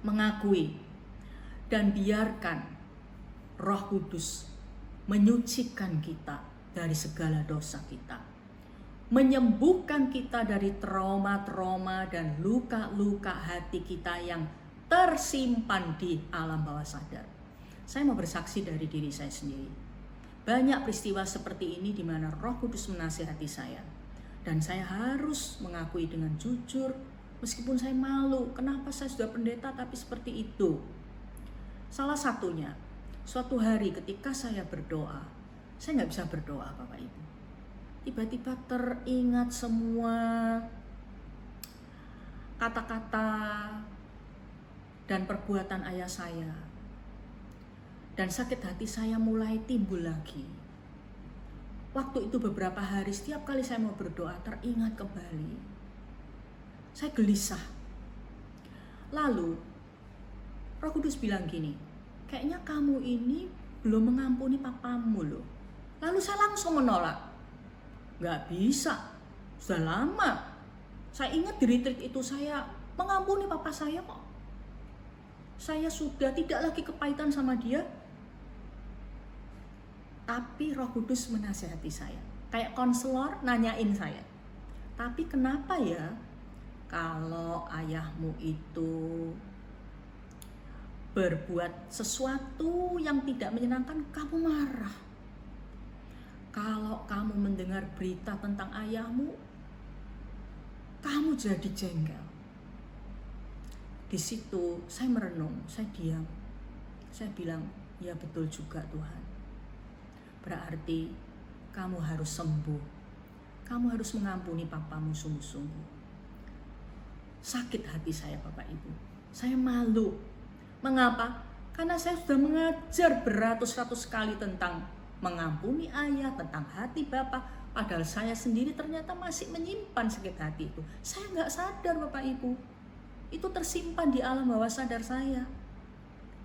Mengakui dan biarkan Roh Kudus menyucikan kita dari segala dosa kita, menyembuhkan kita dari trauma-trauma dan luka-luka hati kita yang tersimpan di alam bawah sadar. Saya mau bersaksi dari diri saya sendiri. Banyak peristiwa seperti ini di mana Roh Kudus menasihati saya, dan saya harus mengakui dengan jujur, meskipun saya malu, kenapa saya sudah pendeta tapi seperti itu. Salah satunya, suatu hari ketika saya berdoa, saya nggak bisa berdoa Bapak Ibu. Tiba-tiba teringat semua kata-kata dan perbuatan ayah saya. Dan sakit hati saya mulai timbul lagi. Waktu itu beberapa hari, setiap kali saya mau berdoa, teringat kembali. Saya gelisah. Lalu, Roh Kudus bilang gini, kayaknya kamu ini belum mengampuni papamu loh. Lalu saya langsung menolak. Gak bisa, sudah lama. Saya ingat di retreat itu saya mengampuni papa saya kok. Saya sudah tidak lagi kepahitan sama dia. Tapi Roh Kudus menasihati saya. Kayak konselor nanyain saya. Tapi kenapa ya kalau ayahmu itu berbuat sesuatu yang tidak menyenangkan, kamu marah? Kalau kamu mendengar berita tentang ayahmu, kamu jadi jengkel. Di situ saya merenung, saya diam. Saya bilang, ya betul juga Tuhan. Berarti kamu harus sembuh. Kamu harus mengampuni papamu sungguh-sungguh. Sakit hati saya Bapak Ibu. Saya malu. Mengapa? Karena saya sudah mengajar beratus-ratus kali tentang mengampuni ayah, tentang hati Bapa. Padahal saya sendiri ternyata masih menyimpan sakit hati itu. Saya nggak sadar Bapak Ibu. Itu tersimpan di alam bawah sadar saya.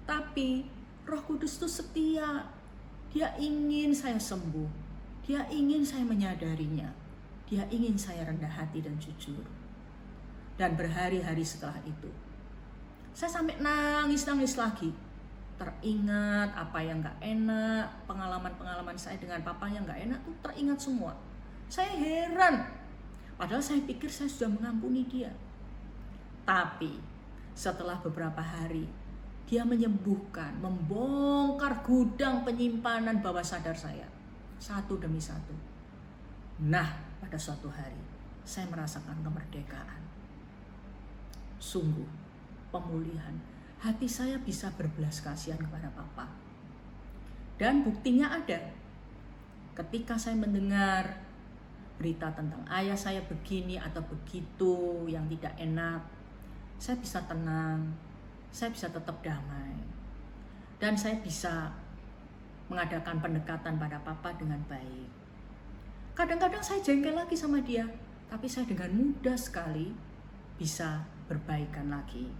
Tapi Roh Kudus itu setia. Dia ingin saya sembuh. Dia ingin saya menyadarinya. Dia ingin saya rendah hati dan jujur. Dan berhari-hari setelah itu, saya sampai nangis-nangis lagi. Teringat apa yang gak enak, pengalaman-pengalaman saya dengan papa yang gak enak tuh teringat semua. Saya heran. Padahal saya pikir saya sudah mengampuni dia. Tapi setelah beberapa hari, dia menyembuhkan, membongkar gudang penyimpanan bawah sadar saya. Satu demi satu. Nah, pada suatu hari, saya merasakan kemerdekaan. Sungguh, pemulihan. Hati saya bisa berbelas kasihan kepada Papa. Dan buktinya ada. Ketika saya mendengar berita tentang ayah saya begini atau begitu yang tidak enak, saya bisa tenang. Saya bisa tetap damai. Dan saya bisa mengadakan pendekatan pada Papa dengan baik. Kadang-kadang saya jengkel lagi sama dia, tapi saya dengan mudah sekali bisa berbaikan lagi,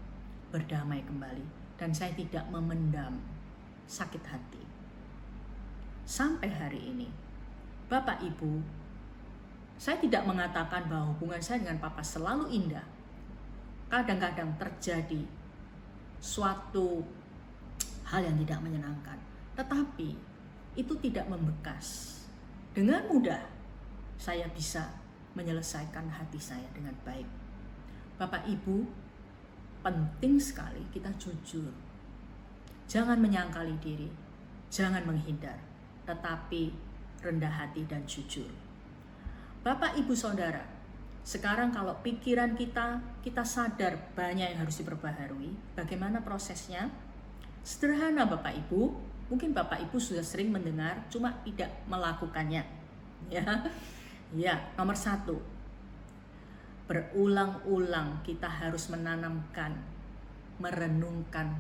berdamai kembali, dan saya tidak memendam sakit hati. Sampai hari ini, Bapak Ibu, saya tidak mengatakan bahwa hubungan saya dengan Papa selalu indah. Kadang-kadang terjadi suatu hal yang tidak menyenangkan, tetapi itu tidak membekas. Dengan mudah saya bisa menyelesaikan hati saya dengan baik. Bapak Ibu, penting sekali kita jujur. Jangan menyangkali diri, jangan menghindar, tetapi rendah hati dan jujur. Bapak Ibu Saudara, sekarang kalau pikiran kita sadar banyak yang harus diperbaharui, bagaimana prosesnya? Sederhana Bapak Ibu, mungkin Bapak Ibu sudah sering mendengar, cuma tidak melakukannya. Ya, nomor 1, berulang-ulang kita harus menanamkan, merenungkan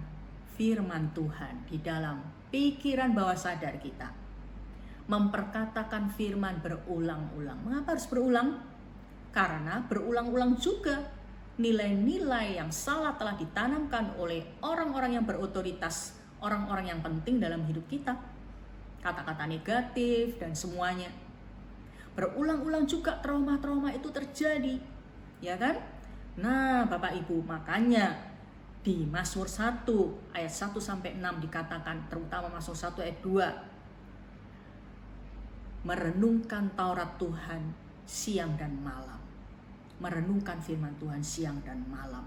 firman Tuhan di dalam pikiran bawah sadar kita. Memperkatakan firman berulang-ulang. Mengapa harus berulang? Karena berulang-ulang juga nilai-nilai yang salah telah ditanamkan oleh orang-orang yang berotoritas, orang-orang yang penting dalam hidup kita. Kata-kata negatif dan semuanya. Berulang-ulang juga trauma-trauma itu terjadi, ya kan? Nah, Bapak Ibu, makanya di Mazmur 1 ayat 1-6 dikatakan, terutama Mazmur 1 ayat 2, merenungkan Taurat Tuhan siang dan malam. Merenungkan firman Tuhan siang dan malam.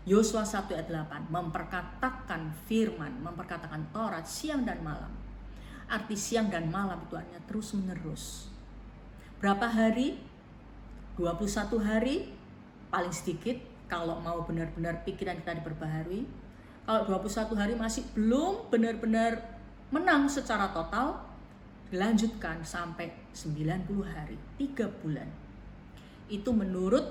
Yosua 1 ayat 8, memperkatakan firman, memperkatakan Taurat siang dan malam. Arti siang dan malam itu hanya terus menerus. Berapa hari? 21 hari paling sedikit kalau mau benar-benar pikiran kita diperbaharui. Kalau 21 hari masih belum benar-benar menang secara total, dilanjutkan sampai 90 hari, 3 bulan. Itu menurut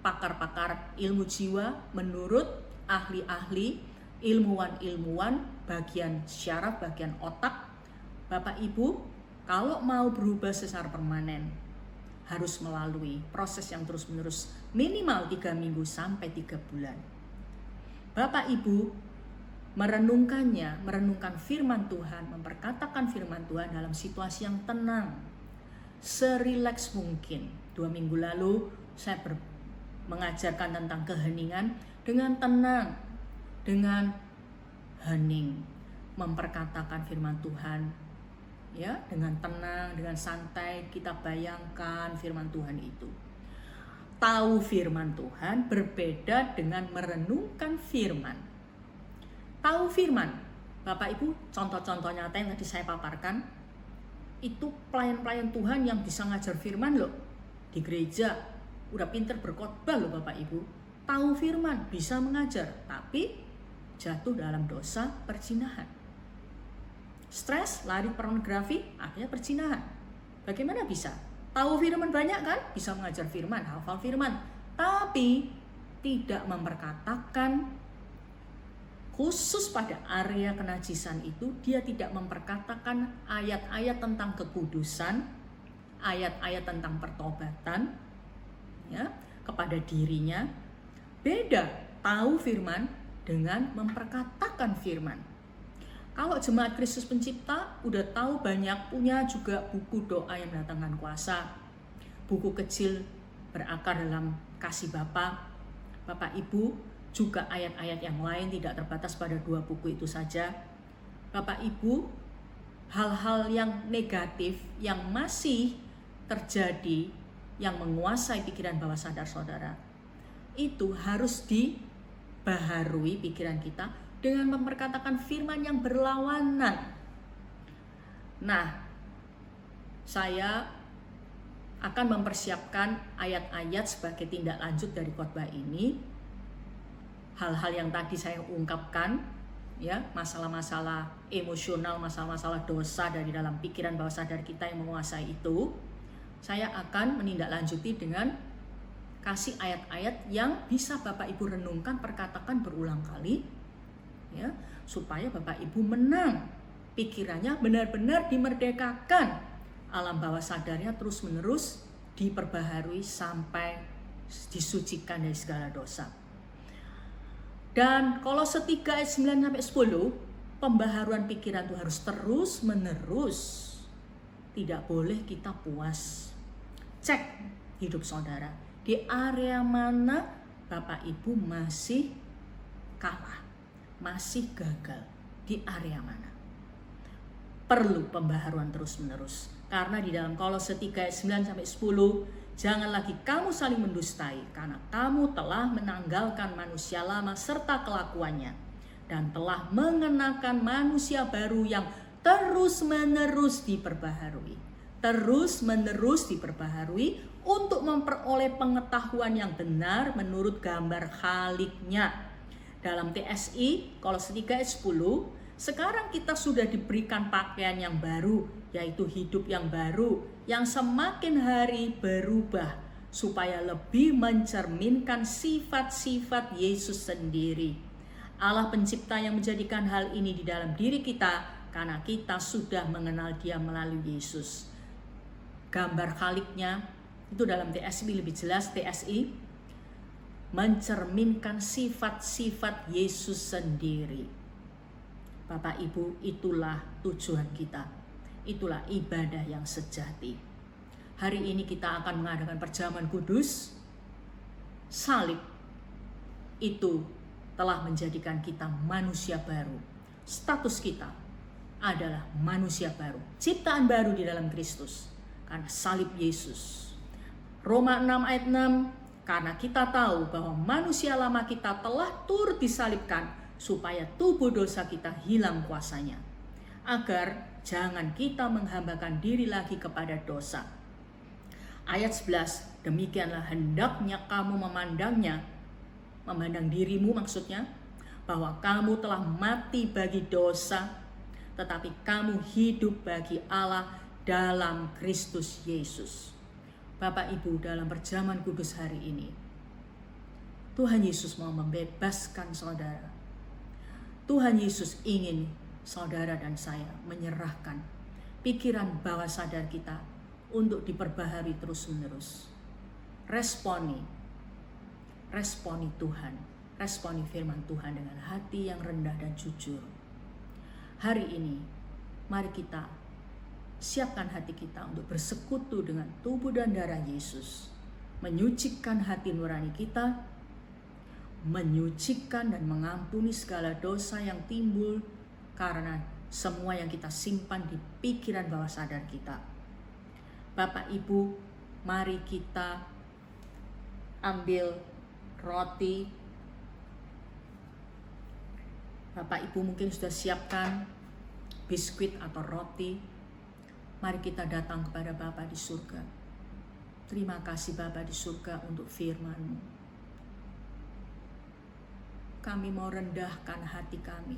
pakar-pakar ilmu jiwa, menurut ahli-ahli, ilmuwan-ilmuwan, bagian syaraf, bagian otak. Bapak Ibu, kalau mau berubah secara permanen, harus melalui proses yang terus-menerus minimal 3 minggu sampai 3 bulan. Bapak Ibu, merenungkan firman Tuhan, memperkatakan firman Tuhan dalam situasi yang tenang, serileks mungkin. 2 minggu lalu saya mengajarkan tentang keheningan dengan tenang, dengan hening, memperkatakan firman Tuhan, ya, dengan tenang, dengan santai kita bayangkan firman Tuhan itu. Tahu firman Tuhan berbeda dengan merenungkan firman. Tahu firman, Bapak Ibu, contoh-contoh nyata yang tadi saya paparkan, itu pelayan-pelayan Tuhan yang bisa ngajar firman loh, di gereja, udah pinter berkhotbah loh Bapak Ibu, tahu firman, bisa mengajar, tapi jatuh dalam dosa perzinahan. Stres, lari pornografi, akhirnya perzinahan. Bagaimana bisa? Tahu firman banyak kan? Bisa mengajar firman, hafal firman, tapi tidak memperkatakan. Khusus pada area kenajisan itu, dia tidak memperkatakan ayat-ayat tentang kekudusan, ayat-ayat tentang pertobatan, ya, kepada dirinya. Beda tahu firman dengan memperkatakan firman. Kalau Jemaat Kristus Pencipta udah tahu banyak, punya juga buku doa yang mendatangkan kuasa, buku kecil berakar dalam kasih Bapa. Bapak Ibu, juga ayat-ayat yang lain, tidak terbatas pada 2 buku itu saja. Bapak Ibu, hal-hal yang negatif yang masih terjadi, yang menguasai pikiran bawah sadar saudara, itu harus dibaharui pikiran kita dengan memperkatakan firman yang berlawanan. Nah, saya akan mempersiapkan ayat-ayat sebagai tindak lanjut dari khotbah ini. Hal-hal yang tadi saya ungkapkan, ya, masalah-masalah emosional, masalah-masalah dosa dari dalam pikiran bawah sadar kita yang menguasai itu, saya akan menindaklanjuti dengan kasih ayat-ayat yang bisa Bapak Ibu renungkan, perkatakan berulang kali, ya, supaya Bapak Ibu menang, pikirannya benar-benar dimerdekakan, alam bawah sadarnya terus-menerus diperbaharui sampai disucikan dari segala dosa. Dan Kolose 3 ayat 9-10, pembaharuan pikiran itu harus terus menerus. Tidak boleh kita puas. Cek hidup saudara, di area mana Bapak Ibu masih kalah, masih gagal, di area mana. Perlu pembaharuan terus menerus. Karena di dalam Kolose 3 ayat 9-10, jangan lagi kamu saling mendustai, karena kamu telah menanggalkan manusia lama serta kelakuannya, dan telah mengenakan manusia baru yang terus-menerus diperbaharui. Terus-menerus diperbaharui untuk memperoleh pengetahuan yang benar menurut gambar Khaliknya. Dalam TSI, Kolose 3 ayat 10, sekarang kita sudah diberikan pakaian yang baru, yaitu hidup yang baru, yang semakin hari berubah, supaya lebih mencerminkan sifat-sifat Yesus sendiri. Allah pencipta yang menjadikan hal ini di dalam diri kita, karena kita sudah mengenal Dia melalui Yesus. Gambar Khaliknya, itu dalam TSI lebih jelas, TSI, mencerminkan sifat-sifat Yesus sendiri. Bapak Ibu, itulah tujuan kita. Itulah ibadah yang sejati. Hari ini kita akan mengadakan perjamuan kudus. Salib itu telah menjadikan kita manusia baru. Status kita adalah manusia baru, ciptaan baru di dalam Kristus, karena salib Yesus. Roma 6 ayat 6, karena kita tahu bahwa manusia lama kita telah turut disalibkan, supaya tubuh dosa kita hilang kuasanya, agar jangan kita menghambakan diri lagi kepada dosa. Ayat 11, demikianlah hendaknya kamu memandang dirimu maksudnya, bahwa kamu telah mati bagi dosa, tetapi kamu hidup bagi Allah dalam Kristus Yesus. Bapak Ibu, dalam perjamuan kudus hari ini, Tuhan Yesus mau membebaskan saudara. Tuhan Yesus ingin saudara dan saya menyerahkan pikiran bawah sadar kita untuk diperbaharui terus-menerus. Responi Tuhan, responi firman Tuhan dengan hati yang rendah dan jujur. Hari ini, mari kita siapkan hati kita untuk bersekutu dengan tubuh dan darah Yesus, menyucikan hati nurani kita, menyucikan dan mengampuni segala dosa yang timbul karena semua yang kita simpan di pikiran bawah sadar kita. Bapak Ibu, mari kita ambil roti. Bapak Ibu mungkin sudah siapkan biskuit atau roti. Mari kita datang kepada Bapa di surga. Terima kasih Bapa di surga untuk firman-Mu. Kami mau rendahkan hati kami.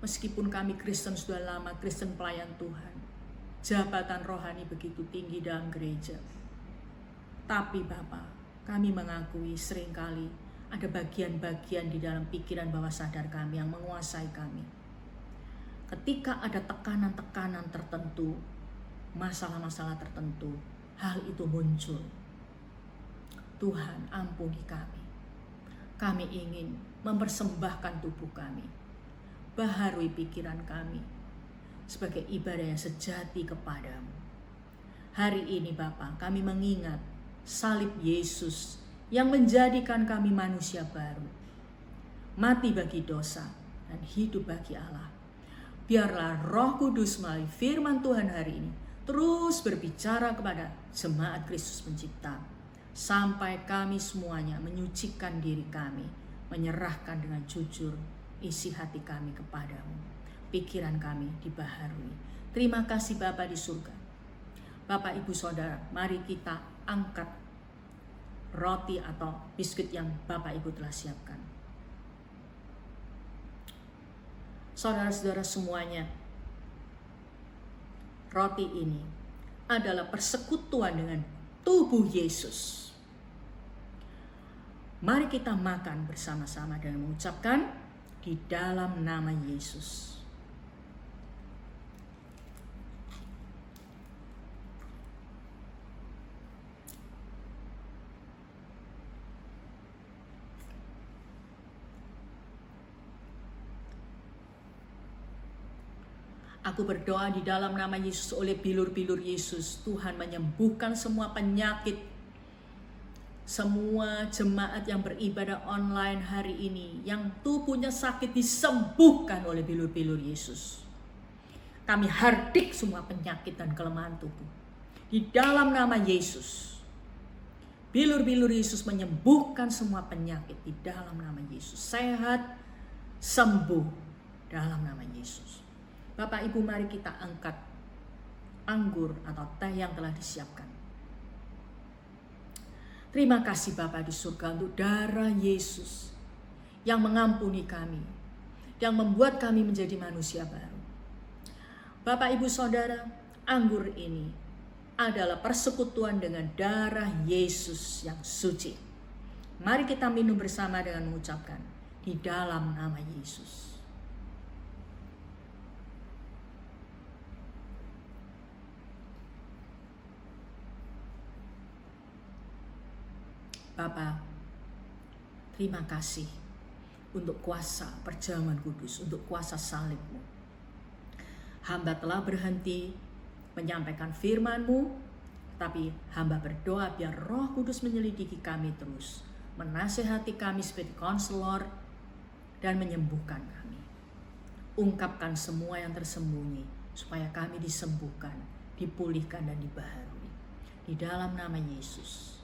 Meskipun kami Kristen sudah lama, Kristen pelayan Tuhan, jabatan rohani begitu tinggi dalam gereja. Tapi Bapa, kami mengakui seringkali ada bagian-bagian di dalam pikiran bawah sadar kami yang menguasai kami. Ketika ada tekanan-tekanan tertentu, masalah-masalah tertentu, hal itu muncul. Tuhan, ampuni kami. Kami ingin mempersembahkan tubuh kami, baharui pikiran kami sebagai ibadah yang sejati kepadamu. Hari ini Bapa, kami mengingat salib Yesus yang menjadikan kami manusia baru, mati bagi dosa dan hidup bagi Allah. Biarlah Roh Kudus melalui firman Tuhan hari ini terus berbicara kepada jemaat Kristus Pencipta, sampai kami semuanya menyucikan diri kami, menyerahkan dengan jujur isi hati kami kepadamu. Pikiran kami dibaharui. Terima kasih Bapa di surga. Bapak Ibu Saudara, mari kita angkat roti atau biskuit yang Bapak Ibu telah siapkan. Saudara-saudara semuanya, roti ini adalah persekutuan dengan tubuh Yesus. Mari kita makan bersama-sama dan mengucapkan di dalam nama Yesus. Aku berdoa di dalam nama Yesus, oleh bilur-bilur Yesus, Tuhan menyembuhkan semua penyakit. Semua jemaat yang beribadah online hari ini, yang tubuhnya sakit, disembuhkan oleh bilur-bilur Yesus. Kami hardik semua penyakit dan kelemahan tubuh. Di dalam nama Yesus, bilur-bilur Yesus menyembuhkan semua penyakit di dalam nama Yesus. Sehat, sembuh dalam nama Yesus. Bapak Ibu, mari kita angkat anggur atau teh yang telah disiapkan. Terima kasih Bapa di surga untuk darah Yesus yang mengampuni kami, yang membuat kami menjadi manusia baru. Bapak Ibu Saudara, anggur ini adalah persekutuan dengan darah Yesus yang suci. Mari kita minum bersama dengan mengucapkan, di dalam nama Yesus. Bapa, terima kasih untuk kuasa perjamuan kudus, untuk kuasa salib-Mu. Hamba telah berhenti menyampaikan firman-Mu, tapi hamba berdoa biar Roh Kudus menyelidiki kami terus, menasihati kami sebagai konselor, dan menyembuhkan kami. Ungkapkan semua yang tersembunyi, supaya kami disembuhkan, dipulihkan, dan dibaharui. Di dalam nama Yesus.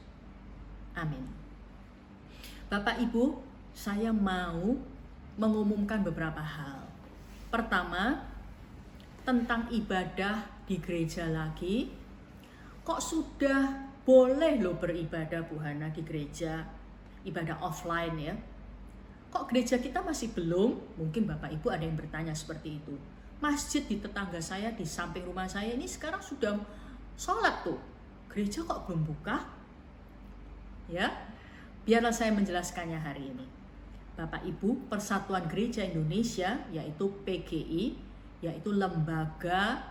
Amin. Bapak Ibu, saya mau mengumumkan beberapa hal. Pertama, tentang ibadah di gereja lagi. Kok sudah boleh loh beribadah Bu Hana di gereja, ibadah offline ya? Kok gereja kita masih belum? Mungkin Bapak Ibu ada yang bertanya seperti itu. Masjid di tetangga saya, di samping rumah saya ini sekarang sudah sholat tuh. Gereja kok belum buka? Ya, biarlah saya menjelaskannya hari ini. Bapak Ibu, Persatuan Gereja Indonesia, yaitu PGI, yaitu lembaga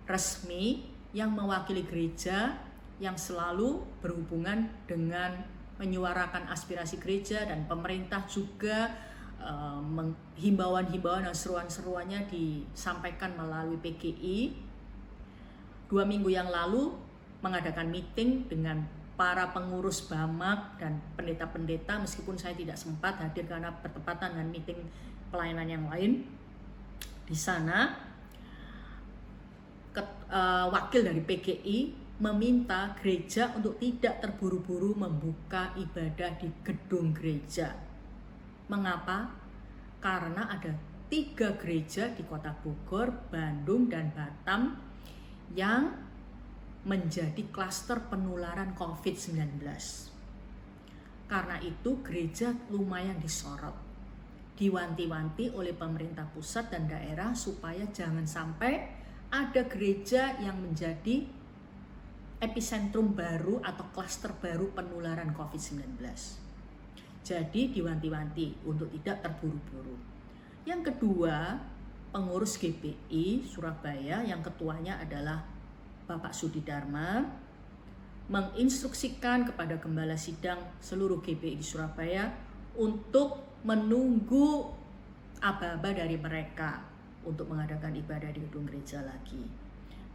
resmi yang mewakili gereja yang selalu berhubungan dengan menyuarakan aspirasi gereja, dan pemerintah juga himbauan-himbauan dan seruan-seruannya disampaikan melalui PGI. 2 minggu yang lalu mengadakan meeting dengan para pengurus BAMAK dan pendeta-pendeta, meskipun saya tidak sempat hadir karena bertepatan dengan meeting pelayanan yang lain. Di sana wakil dari PGI meminta gereja untuk tidak terburu-buru membuka ibadah di gedung gereja. Mengapa? Karena ada 3 gereja di Kota Bogor, Bandung, dan Batam yang menjadi klaster penularan COVID-19. Karena itu gereja lumayan disorot, diwanti-wanti oleh pemerintah pusat dan daerah supaya jangan sampai ada gereja yang menjadi epicentrum baru atau klaster baru penularan COVID-19. Jadi diwanti-wanti untuk tidak terburu-buru. Yang kedua, pengurus GPI Surabaya yang ketuanya adalah Bapak Sudi Dharma menginstruksikan kepada Gembala Sidang seluruh GPI di Surabaya untuk menunggu aba-aba dari mereka untuk mengadakan ibadah di gedung gereja lagi.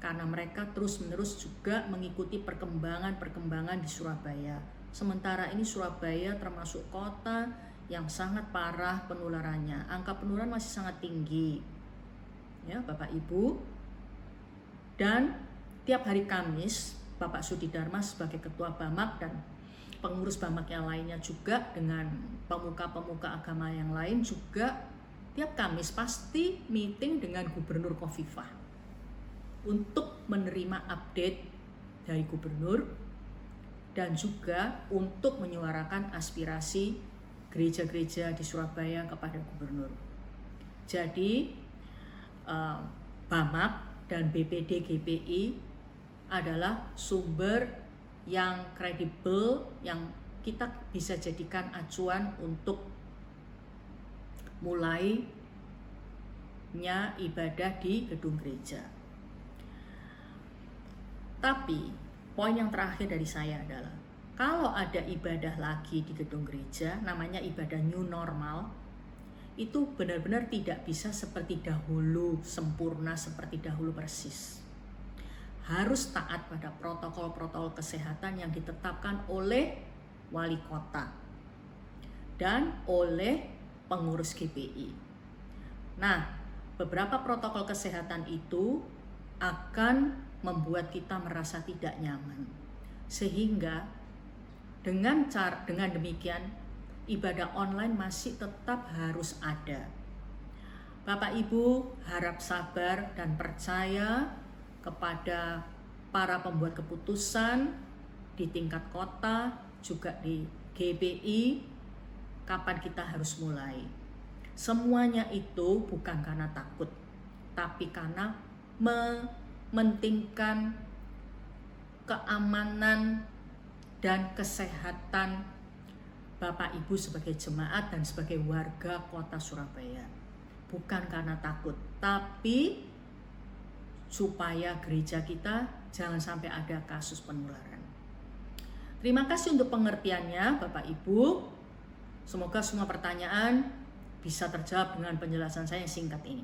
Karena mereka terus-menerus juga mengikuti perkembangan di Surabaya. Sementara ini Surabaya termasuk kota yang sangat parah penularannya. Angka penularan masih sangat tinggi. Ya, Bapak Ibu. Dan tiap hari Kamis, Bapak Sudi Dharma sebagai Ketua BAMAK dan pengurus BAMAK yang lainnya juga dengan pemuka-pemuka agama yang lain juga tiap Kamis pasti meeting dengan Gubernur Khofifah untuk menerima update dari Gubernur dan juga untuk menyuarakan aspirasi gereja-gereja di Surabaya kepada Gubernur. Jadi BAMAK dan BPD GPI adalah sumber yang kredibel yang kita bisa jadikan acuan untuk mulainya ibadah di gedung gereja. Tapi poin yang terakhir dari saya adalah kalau ada ibadah lagi di gedung gereja, namanya ibadah new normal, itu benar-benar tidak bisa seperti dahulu, sempurna seperti dahulu persis. Harus taat pada protokol-protokol kesehatan yang ditetapkan oleh wali kota dan oleh pengurus GPI. Nah, beberapa protokol kesehatan itu akan membuat kita merasa tidak nyaman. Sehingga dengan demikian ibadah online masih tetap harus ada. Bapak Ibu harap sabar dan percaya kepada para pembuat keputusan di tingkat kota, juga di GBI, kapan kita harus mulai. Semuanya itu bukan karena takut, tapi karena mementingkan keamanan dan kesehatan Bapak Ibu sebagai jemaat dan sebagai warga kota Surabaya. Bukan karena takut, tapi supaya gereja kita jangan sampai ada kasus penularan. Terima kasih untuk pengertiannya Bapak Ibu. Semoga semua pertanyaan bisa terjawab dengan penjelasan saya yang singkat ini.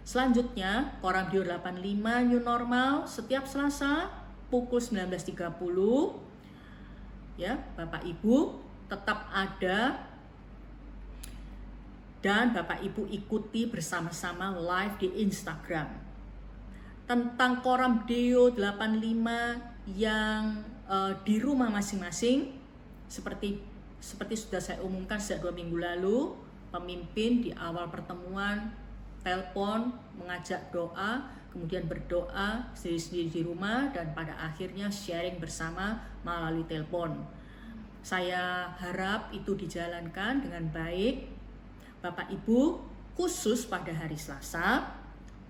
Selanjutnya, Koram Dio 85 New Normal setiap Selasa pukul 19.30. Ya, Bapak Ibu tetap ada dan Bapak Ibu ikuti bersama-sama live di Instagram tentang Koram Dio 85 yang di rumah masing-masing. Seperti sudah saya umumkan sejak 2 minggu lalu, pemimpin di awal pertemuan telepon mengajak doa, kemudian berdoa sendiri-sendiri di rumah, dan pada akhirnya sharing bersama melalui telepon. Saya harap itu dijalankan dengan baik. Bapak Ibu, khusus pada hari Selasa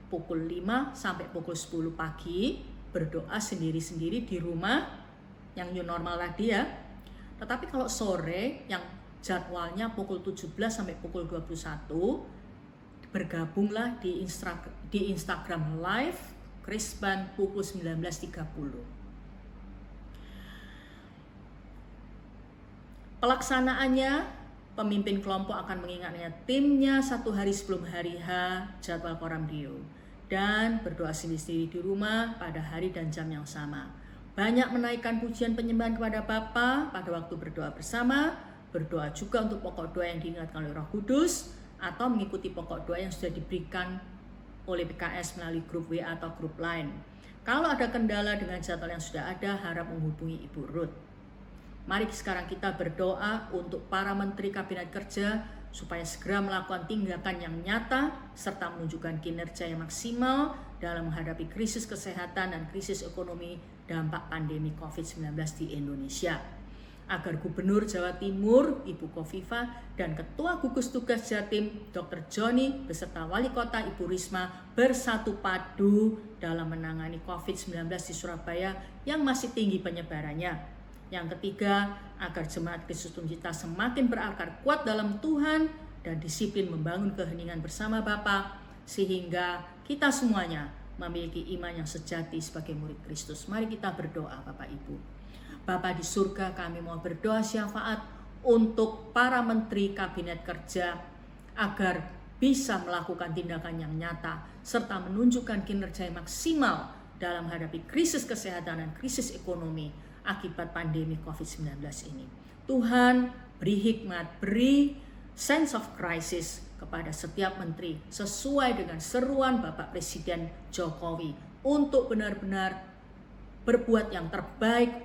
pukul 5 sampai pukul 10 pagi berdoa sendiri-sendiri di rumah yang new normal tadi ya. Tetapi kalau sore yang jadwalnya pukul 17 sampai pukul 21, bergabunglah di Instagram Live Krisban pukul 19.30. Pelaksanaannya, pemimpin kelompok akan mengingatnya timnya 1 hari sebelum hari H jadwal Koram Dio, dan berdoa sendiri-sendiri di rumah pada hari dan jam yang sama. Banyak menaikkan pujian penyembahan kepada Bapa pada waktu berdoa bersama, berdoa juga untuk pokok doa yang diingatkan oleh Roh Kudus, atau mengikuti pokok doa yang sudah diberikan oleh PKS melalui grup WA atau grup lain. Kalau ada kendala dengan jadwal yang sudah ada, harap menghubungi Ibu Ruth. Mari sekarang kita berdoa untuk para menteri kabinet kerja supaya segera melakukan tindakan yang nyata serta menunjukkan kinerja yang maksimal dalam menghadapi krisis kesehatan dan krisis ekonomi dampak pandemi COVID-19 di Indonesia. Agar Gubernur Jawa Timur, Ibu Kofifa, dan Ketua Gugus Tugas Jatim, Dr. Joni, beserta Wali Kota Ibu Risma bersatu padu dalam menangani COVID-19 di Surabaya yang masih tinggi penyebarannya. Yang ketiga, agar jemaat Kristus kita semakin berakar kuat dalam Tuhan dan disiplin membangun keheningan bersama Bapa, sehingga kita semuanya memiliki iman yang sejati sebagai murid Kristus. Mari kita berdoa Bapak Ibu. Bapa di surga, kami mau berdoa syafaat untuk para menteri kabinet kerja agar bisa melakukan tindakan yang nyata serta menunjukkan kinerja yang maksimal dalam menghadapi krisis kesehatan dan krisis ekonomi akibat pandemi COVID-19 ini. Tuhan, beri hikmat, beri sense of crisis kepada setiap menteri sesuai dengan seruan Bapak Presiden Jokowi untuk benar-benar berbuat yang terbaik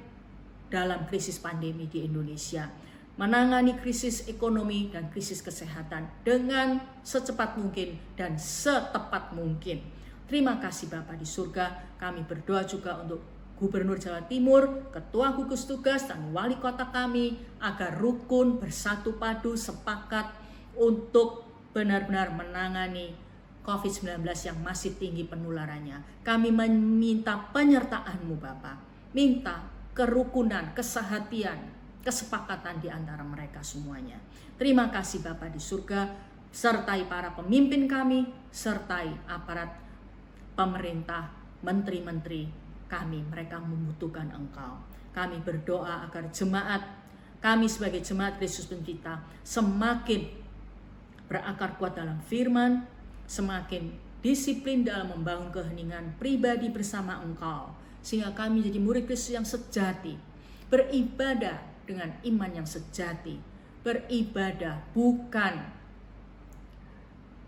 dalam krisis pandemi di Indonesia, menangani krisis ekonomi dan krisis kesehatan dengan secepat mungkin dan setepat mungkin. Terima kasih Bapa di surga. Kami berdoa juga untuk Gubernur Jawa Timur, Ketua Gugus Tugas, dan Wali Kota kami agar rukun, bersatu padu, sepakat untuk benar-benar menangani COVID-19 yang masih tinggi penularannya. Kami meminta penyertaan-Mu Bapa, minta kerukunan, kesehatian, kesepakatan di antara mereka semuanya. Terima kasih Bapa di surga, sertai para pemimpin kami, sertai aparat pemerintah, menteri-menteri kami, mereka membutuhkan Engkau. Kami berdoa agar jemaat, kami sebagai jemaat Kristus Pencipta semakin berakar kuat dalam firman, semakin disiplin dalam membangun keheningan pribadi bersama Engkau, sehingga kami jadi murid Kristus yang sejati, beribadah dengan iman yang sejati, beribadah bukan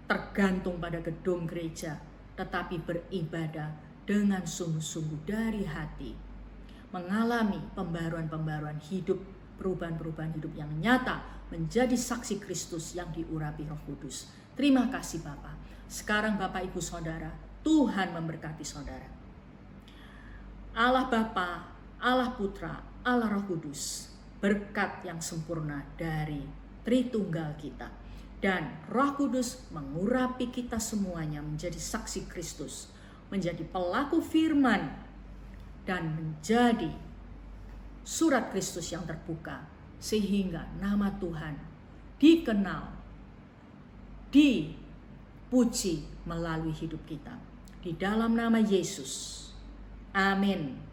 tergantung pada gedung gereja, tetapi beribadah dengan sungguh-sungguh dari hati, mengalami pembaruan-pembaruan hidup, perubahan-perubahan hidup yang nyata, menjadi saksi Kristus yang diurapi Roh Kudus. Terima kasih Bapa. Sekarang Bapak Ibu Saudara, Tuhan memberkati saudara. Allah Bapa, Allah Putra, Allah Roh Kudus, berkat yang sempurna dari Tritunggal kita, dan Roh Kudus mengurapi kita semuanya menjadi saksi Kristus, menjadi pelaku firman, dan menjadi surat Kristus yang terbuka, sehingga nama Tuhan dikenal, dipuji melalui hidup kita. Di dalam nama Yesus. Amin.